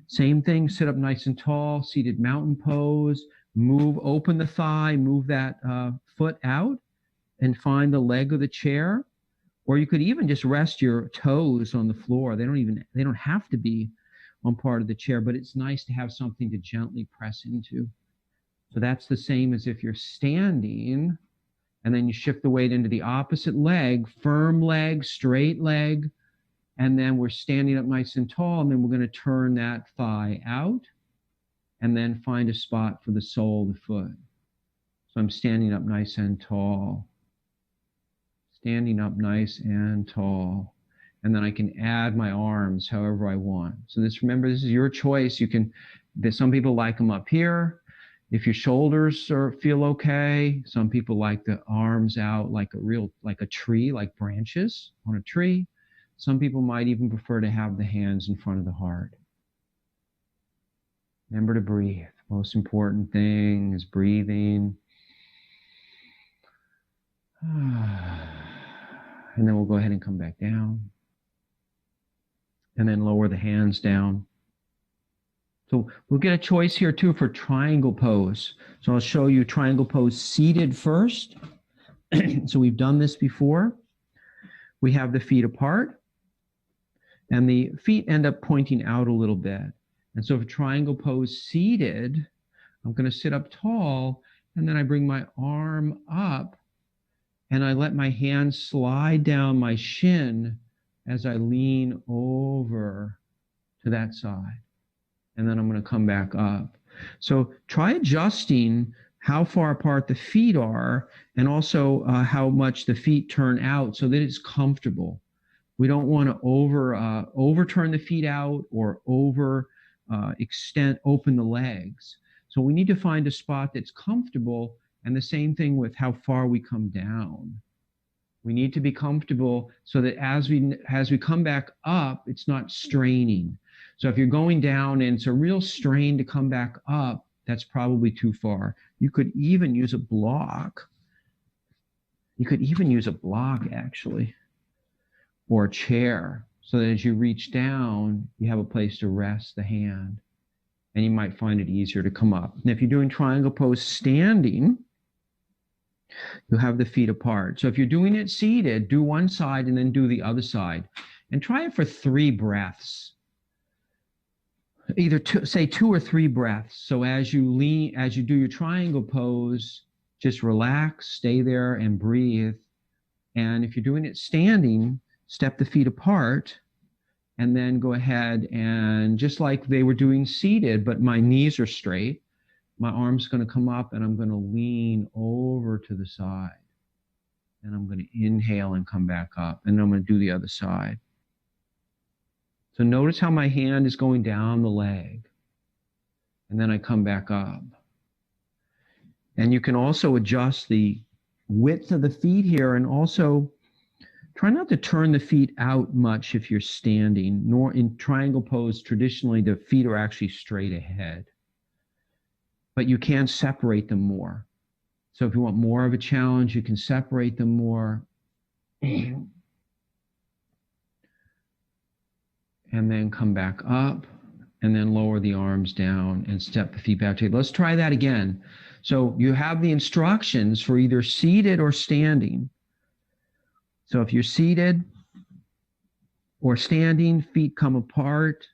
Speaker 2: same thing, sit up nice and tall, seated mountain pose, open the thigh, move that foot out and find the leg of the chair. Or you could even just rest your toes on the floor. They don't have to be on part of the chair, but it's nice to have something to gently press into. So that's the same as if you're standing, and then you shift the weight into the opposite leg, firm leg, straight leg, and then we're standing up nice and tall, and then we're going to turn that thigh out and then find a spot for the sole of the foot. So I'm standing up nice and tall, standing up nice and tall, and then I can add my arms however I want. So remember, this is your choice. Some people like them up here. If your shoulders feel okay, some people like the arms out like a tree, like branches on a tree. Some people might even prefer to have the hands in front of the heart. Remember to breathe. Most important thing is breathing. And then we'll go ahead and come back down. And then lower the hands down. So we'll get a choice here too for triangle pose. So I'll show you triangle pose seated first. So we've done this before. We have the feet apart, and the feet end up pointing out a little bit. And so for triangle pose seated, I'm going to sit up tall, and then I bring my arm up, and I let my hand slide down my shin as I lean over to that side. And then I'm going to come back up. So try adjusting how far apart the feet are, and also how much the feet turn out so that it's comfortable. We don't want to overturn the feet out or open the legs. So we need to find a spot that's comfortable, and the same thing with how far we come down. We need to be comfortable so that as we come back up, it's not straining. So if you're going down and it's a real strain to come back up, that's probably too far. You could even use a block. You could even use a block, actually, or a chair, so that as you reach down, you have a place to rest the hand, and you might find it easier to come up. And if you're doing triangle pose standing, you'll have the feet apart. So if you're doing it seated, do one side and then do the other side. And try it for 3 breaths. Either say 2 or 3 breaths. So as you do your triangle pose, just relax, stay there and breathe. And if you're doing it standing, step the feet apart, and then go ahead and just like they were doing seated, but my knees are straight, my arm's going to come up and I'm going to lean over to the side. And I'm going to inhale and come back up. And then I'm going to do the other side. So notice how my hand is going down the leg. And then I come back up. And you can also adjust the width of the feet here, and also try not to turn the feet out much if you're standing, nor in triangle pose, traditionally the feet are actually straight ahead. But you can separate them more. So if you want more of a challenge, you can separate them more. And then come back up, and then lower the arms down and step the feet back together. Let's try that again. So you have the instructions for either seated or standing. So if you're seated or standing, feet come apart,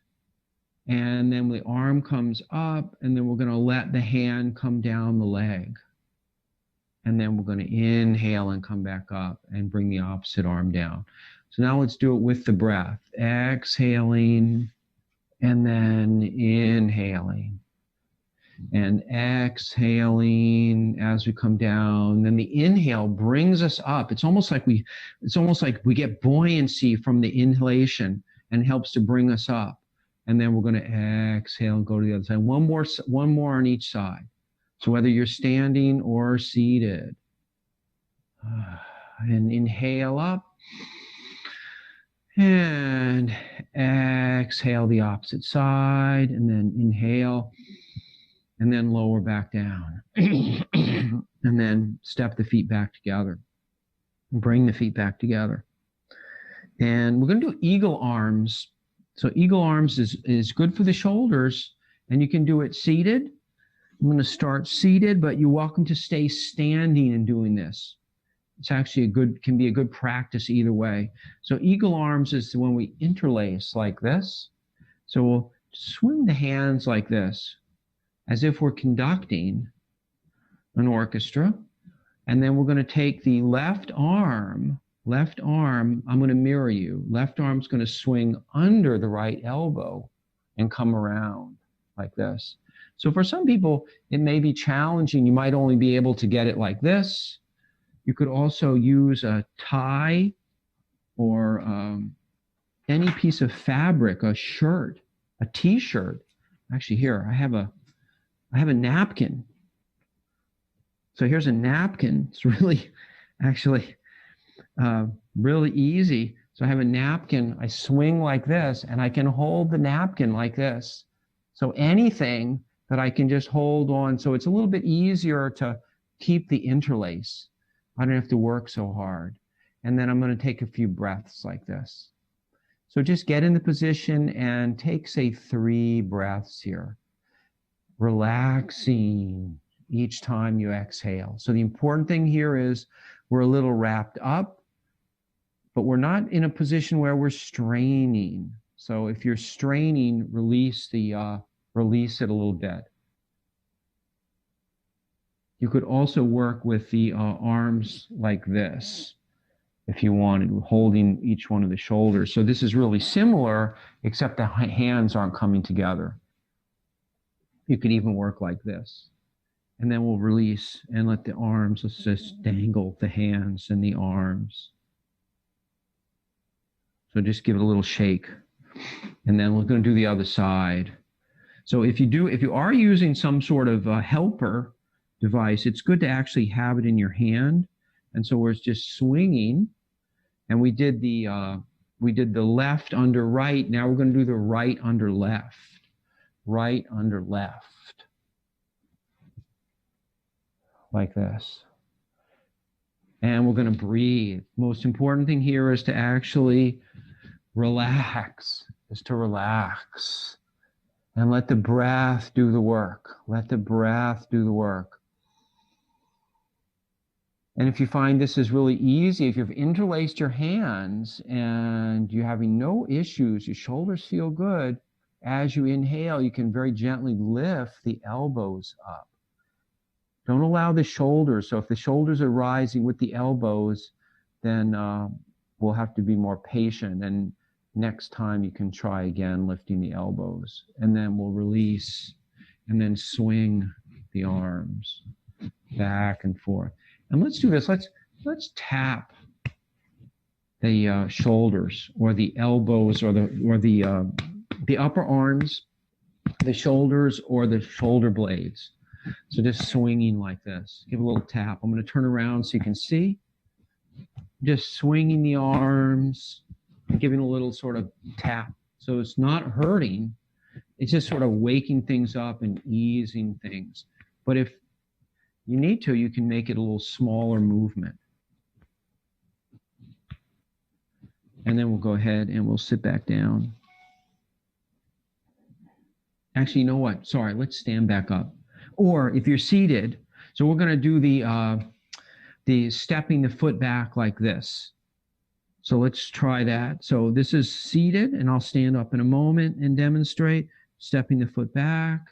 Speaker 2: and then the arm comes up, and then we're going to let the hand come down the leg. And then we're going to inhale and come back up and bring the opposite arm down. So now let's do it with the breath. Exhaling, and then inhaling. And exhaling as we come down. Then the inhale brings us up. It's almost like we get buoyancy from the inhalation and helps to bring us up. And then we're going to exhale and go to the other side. One more on each side. So whether you're standing or seated. And inhale up. And exhale the opposite side. And then inhale. And then lower back down. And then step the feet back together. Bring the feet back together. And we're going to do eagle arms. So eagle arms is good for the shoulders. And you can do it seated. I'm going to start seated, but you're welcome to stay standing and doing this. It's actually can be a good practice either way. So eagle arms is when we interlace like this. So we'll swing the hands like this, as if we're conducting an orchestra. And then we're going to take the left arm, I'm going to mirror you. Left arm's going to swing under the right elbow and come around like this. So for some people, it may be challenging. You might only be able to get it like this. You could also use a tie or any piece of fabric, a shirt, a t-shirt. Actually, here, I have a napkin. So here's a napkin. It's really, actually, really easy. So I have a napkin. I swing like this, and I can hold the napkin like this. So anything that I can just hold on. So it's a little bit easier to keep the interlace. I don't have to work so hard. And then I'm going to take a few breaths like this. So just get in the position and take, say, 3 breaths here, relaxing each time you exhale. So the important thing here is we're a little wrapped up, but we're not in a position where we're straining. So if you're straining, release it a little bit. You could also work with the arms like this if you wanted, holding each one of the shoulders. So this is really similar, except the hands aren't coming together. You could even work like this. And then we'll release and let the arms, let's just dangle the hands and the arms. So just give it a little shake. And then we're going to do the other side. So if you are using some sort of helper device, it's good to actually have it in your hand. And so we're just swinging. And we did the left under right. Now we're going to do the right under left. Right under left. Like this. And we're going to breathe. Most important thing here is to actually relax. And let the breath do the work. Let the breath do the work. And if you find this is really easy, if you've interlaced your hands and you're having no issues, your shoulders feel good, as you inhale, you can very gently lift the elbows up. Don't allow the shoulders. So if the shoulders are rising with the elbows, then we'll have to be more patient. And next time you can try again, lifting the elbows. And then we'll release and then swing the arms back and forth. And let's do this. Let's tap the shoulders or the elbows or the upper arms, the shoulders or the shoulder blades. So just swinging like this. Give a little tap. I'm going to turn around so you can see. Just swinging the arms, giving a little sort of tap. So it's not hurting. It's just sort of waking things up and easing things. But if you need to, you can make it a little smaller movement. And then we'll go ahead and we'll sit back down. Actually, you know what? Sorry, let's stand back up. Or if you're seated, so we're going to do the stepping the foot back like this. So let's try that. So this is seated, and I'll stand up in a moment and demonstrate stepping the foot back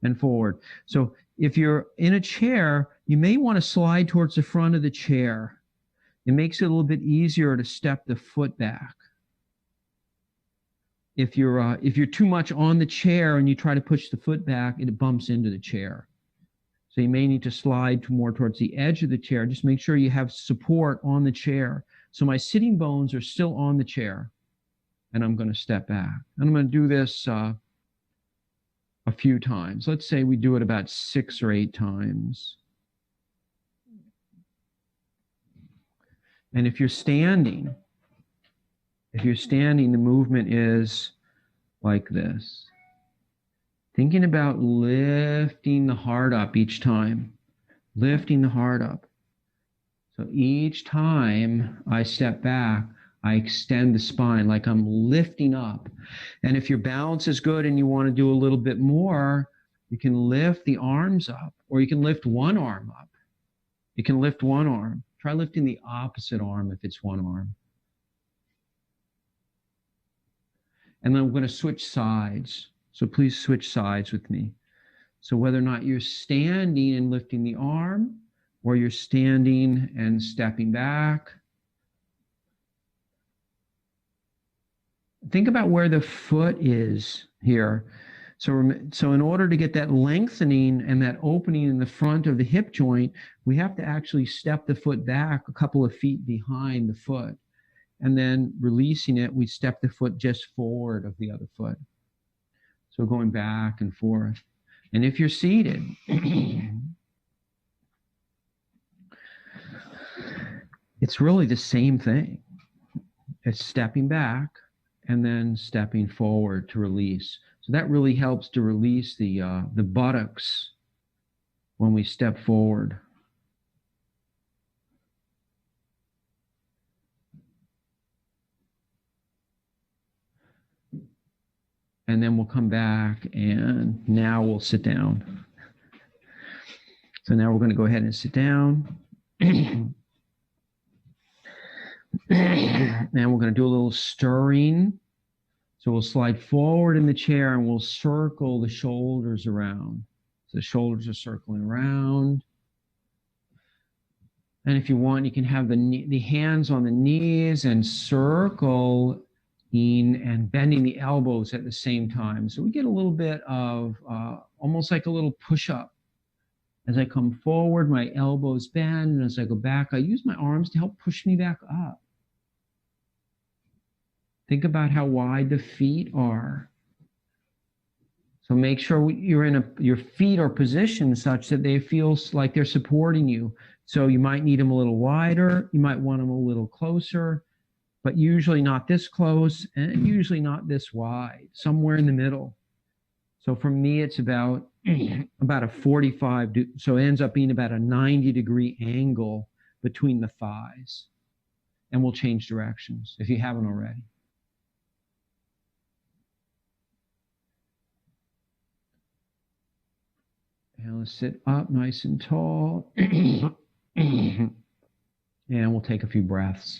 Speaker 2: and forward. So if you're in a chair, you may want to slide towards the front of the chair. It makes it a little bit easier to step the foot back. If you're too much on the chair and you try to push the foot back, it bumps into the chair. So you may need to slide more towards the edge of the chair. Just make sure you have support on the chair. So my sitting bones are still on the chair, and I'm going to step back. And I'm going to do this a few times. Let's say we do it about 6 or 8 times. And if you're standing, the movement is like this. Thinking about lifting the heart up each time. Lifting the heart up. So each time I step back, I extend the spine like I'm lifting up. And if your balance is good and you want to do a little bit more, you can lift the arms up, or you can lift one arm up. You can lift one arm. Try lifting the opposite arm if it's one arm. And then I'm going to switch sides. So please switch sides with me. So whether or not you're standing and lifting the arm, or you're standing and stepping back, think about where the foot is here. So in order to get that lengthening and that opening in the front of the hip joint, we have to actually step the foot back a couple of feet behind the foot. And then releasing it, we step the foot just forward of the other foot. So going back and forth. And if you're seated, it's really the same thing. It's stepping back and then stepping forward to release. So that really helps to release the buttocks when we step forward. And then we'll come back, and now we'll sit down. So now we're going to go ahead and sit down. And we're going to do a little stirring. So we'll slide forward in the chair and we'll circle the shoulders around. So the shoulders are circling around. And if you want, you can have the hands on the knees and circle in and bending the elbows at the same time. So we get a little bit of almost like a little push-up. As I come forward, my elbows bend, and as I go back, I use my arms to help push me back up. Think about how wide the feet are. So make sure your feet are positioned such that they feel like they're supporting you. So you might need them a little wider, you might want them a little closer, but usually not this close and usually not this wide, somewhere in the middle. So for me, it's about a 45, so it ends up being about a 90-degree angle between the thighs. And we'll change directions if you haven't already. And let's sit up nice and tall. And we'll take a few breaths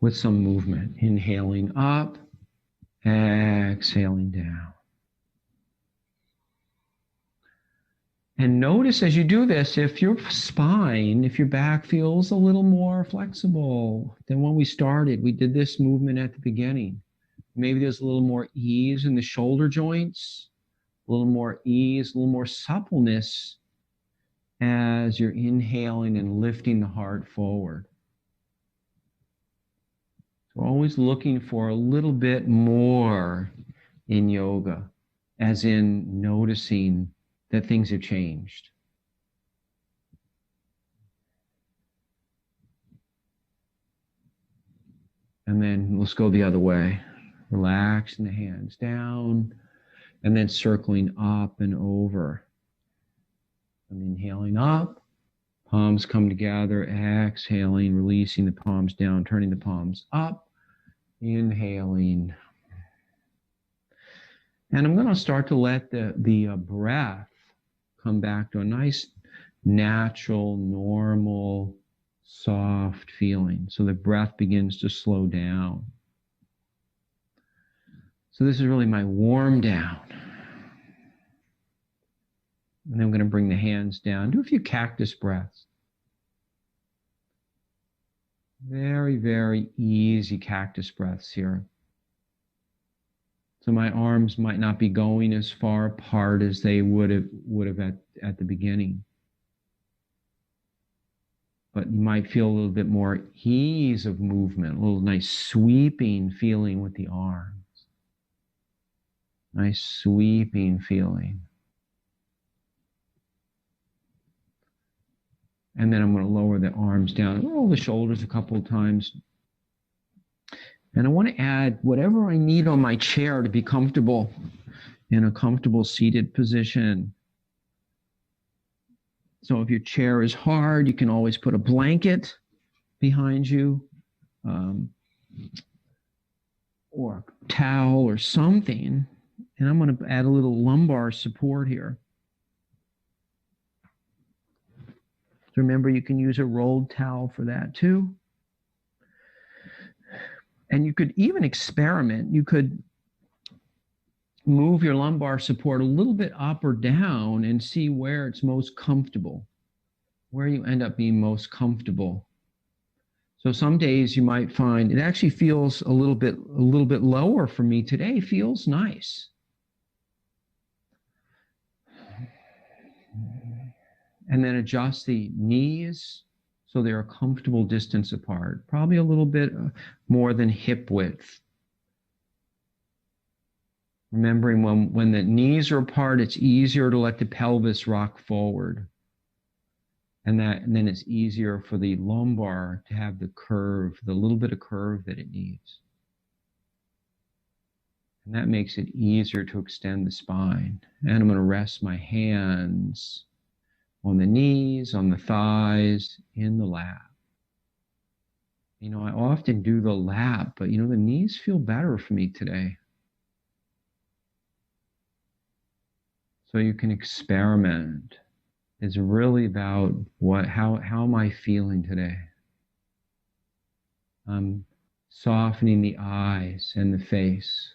Speaker 2: with some movement. Inhaling up, exhaling down. And notice as you do this, if your spine, if your back feels a little more flexible than when we started, we did this movement at the beginning. Maybe there's a little more ease in the shoulder joints, a little more ease, a little more suppleness as you're inhaling and lifting the heart forward. So always looking for a little bit more in yoga, as in noticing that things have changed. And then let's go the other way. Relaxing the hands down and then circling up and over. I'm inhaling up, palms come together, exhaling, releasing the palms down, turning the palms up, inhaling. And I'm going to start to let the breath come back to a nice, natural, normal, soft feeling. So the breath begins to slow down. So this is really my warm down. And then I'm going to bring the hands down. Do a few cactus breaths. Very, very easy cactus breaths here. So my arms might not be going as far apart as they would have at the beginning. But you might feel a little bit more ease of movement, a little nice sweeping feeling with the arms. Nice sweeping feeling. And then I'm going to lower the arms down, roll the shoulders a couple of times. And I want to add whatever I need on my chair to be comfortable in a comfortable seated position. So if your chair is hard, you can always put a blanket behind you, or a towel or something. And I'm going to add a little lumbar support here. Remember, you can use a rolled towel for that too. And you could even experiment. You could move your lumbar support a little bit up or down and see where it's most comfortable, where you end up being most comfortable. So some days you might find it actually feels a little bit lower for me today. Feels nice. And then adjust the knees so they're a comfortable distance apart, probably a little bit more than hip width. Remembering when the knees are apart, it's easier to let the pelvis rock forward. And then it's easier for the lumbar to have the curve, the little bit of curve that it needs. And that makes it easier to extend the spine. And I'm going to rest my hands on the knees, on the thighs, in the lap. You know, I often do the lap, but you know, the knees feel better for me today. So you can experiment. It's really about how am I feeling today? I'm softening the eyes and the face.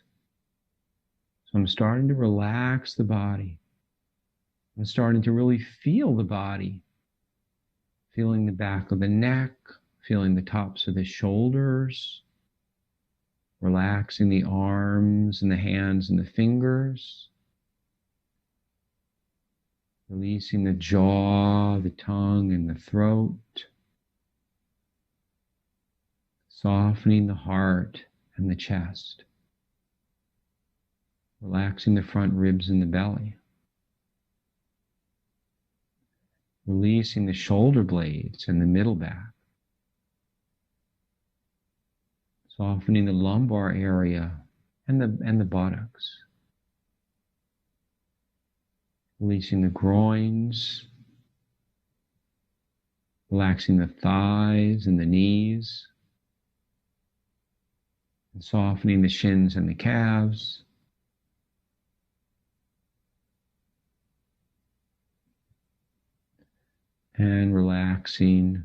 Speaker 2: So I'm starting to relax the body. I'm starting to really feel the body, feeling the back of the neck, feeling the tops of the shoulders, relaxing the arms and the hands and the fingers, releasing the jaw, the tongue, and the throat, softening the heart and the chest, relaxing the front ribs and the belly, releasing the shoulder blades and the middle back, softening the lumbar area and the buttocks, releasing the groins, relaxing the thighs and the knees, and softening the shins and the calves. And relaxing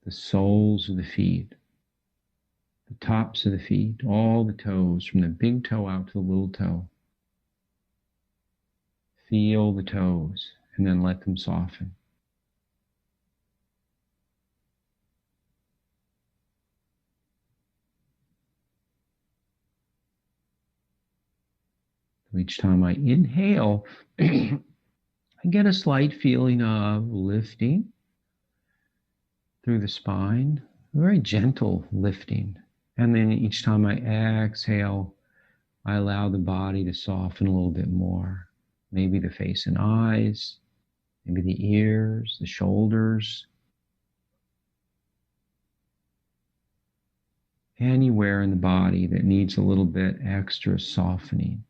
Speaker 2: the soles of the feet, the tops of the feet, all the toes, from the big toe out to the little toe. Feel the toes and then let them soften. So each time I inhale, I get a slight feeling of lifting through the spine, a very gentle lifting. And then each time I exhale, I allow the body to soften a little bit more. Maybe the face and eyes, maybe the ears, the shoulders. Anywhere in the body that needs a little bit extra softening.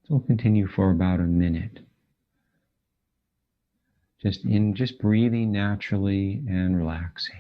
Speaker 2: So we'll continue for about a minute. Just breathing naturally and relaxing.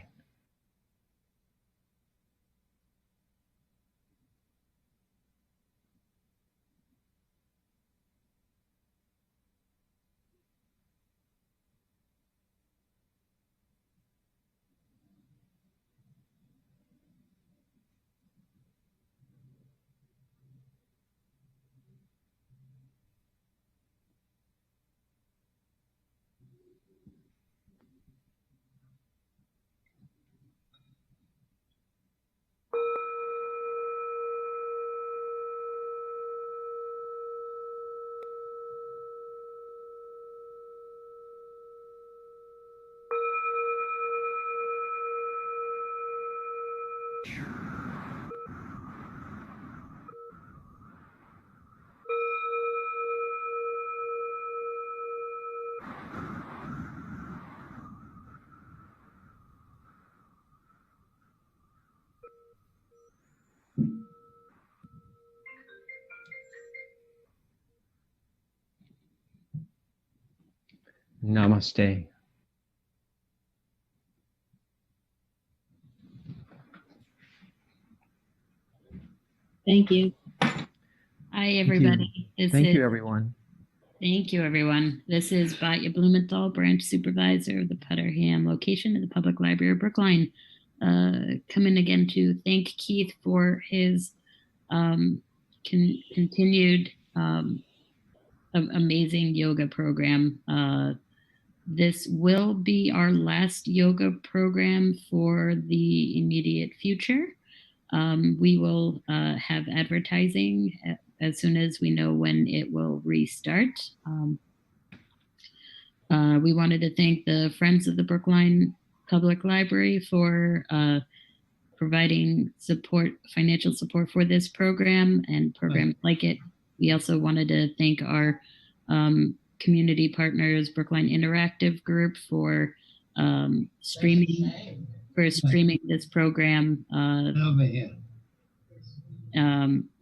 Speaker 2: Namaste.
Speaker 3: Thank you.
Speaker 1: Hi, everybody.
Speaker 2: Thank you, everyone.
Speaker 1: Thank you, everyone. This is Batya Blumenthal, Branch Supervisor of the Putterham location at the Public Library of Brookline. Coming again to thank Keith for his continued amazing yoga program. This will be our last yoga program for the immediate future. We will have advertising as soon as we know when it will restart. We wanted to thank the Friends of the Brookline Public Library for providing financial support for this program and programs like it. We also wanted to thank our community partners, Brookline Interactive Group for streaming this program.
Speaker 4: Over here.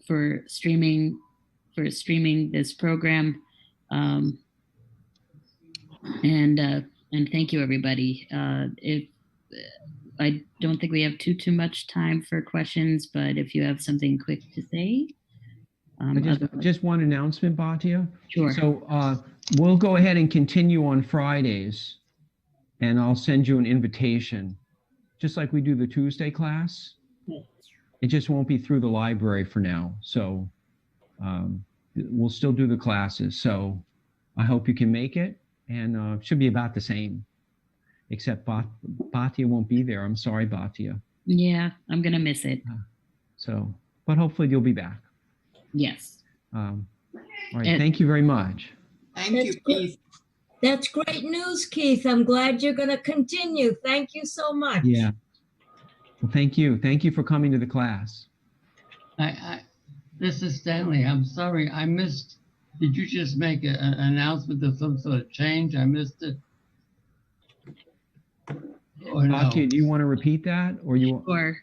Speaker 1: For streaming this program, and thank you, everybody. If I don't think we have too much time for questions, but if you have something quick to say.
Speaker 2: Just one announcement, Bhatia.
Speaker 1: Sure.
Speaker 2: So we'll go ahead and continue on Fridays, and I'll send you an invitation, just like we do the Tuesday class. It just won't be through the library for now. So we'll still do the classes. So I hope you can make it, and it should be about the same, except Bhatia won't be there. I'm sorry, Bhatia.
Speaker 1: Yeah, I'm going to miss it.
Speaker 2: But hopefully you'll be back.
Speaker 1: Yes.
Speaker 2: All right. Thank you very much.
Speaker 5: Thank you, Keith.
Speaker 6: That's great news, Keith. I'm glad you're going to continue. Thank you so much.
Speaker 2: Yeah. Well, thank you. Thank you for coming to the class.
Speaker 4: This is Stanley. I'm sorry. I missed. Did you just make an announcement of some sort of change? I missed it. Or no?
Speaker 2: Bhatia, do you want to repeat that, or you?
Speaker 1: Sure.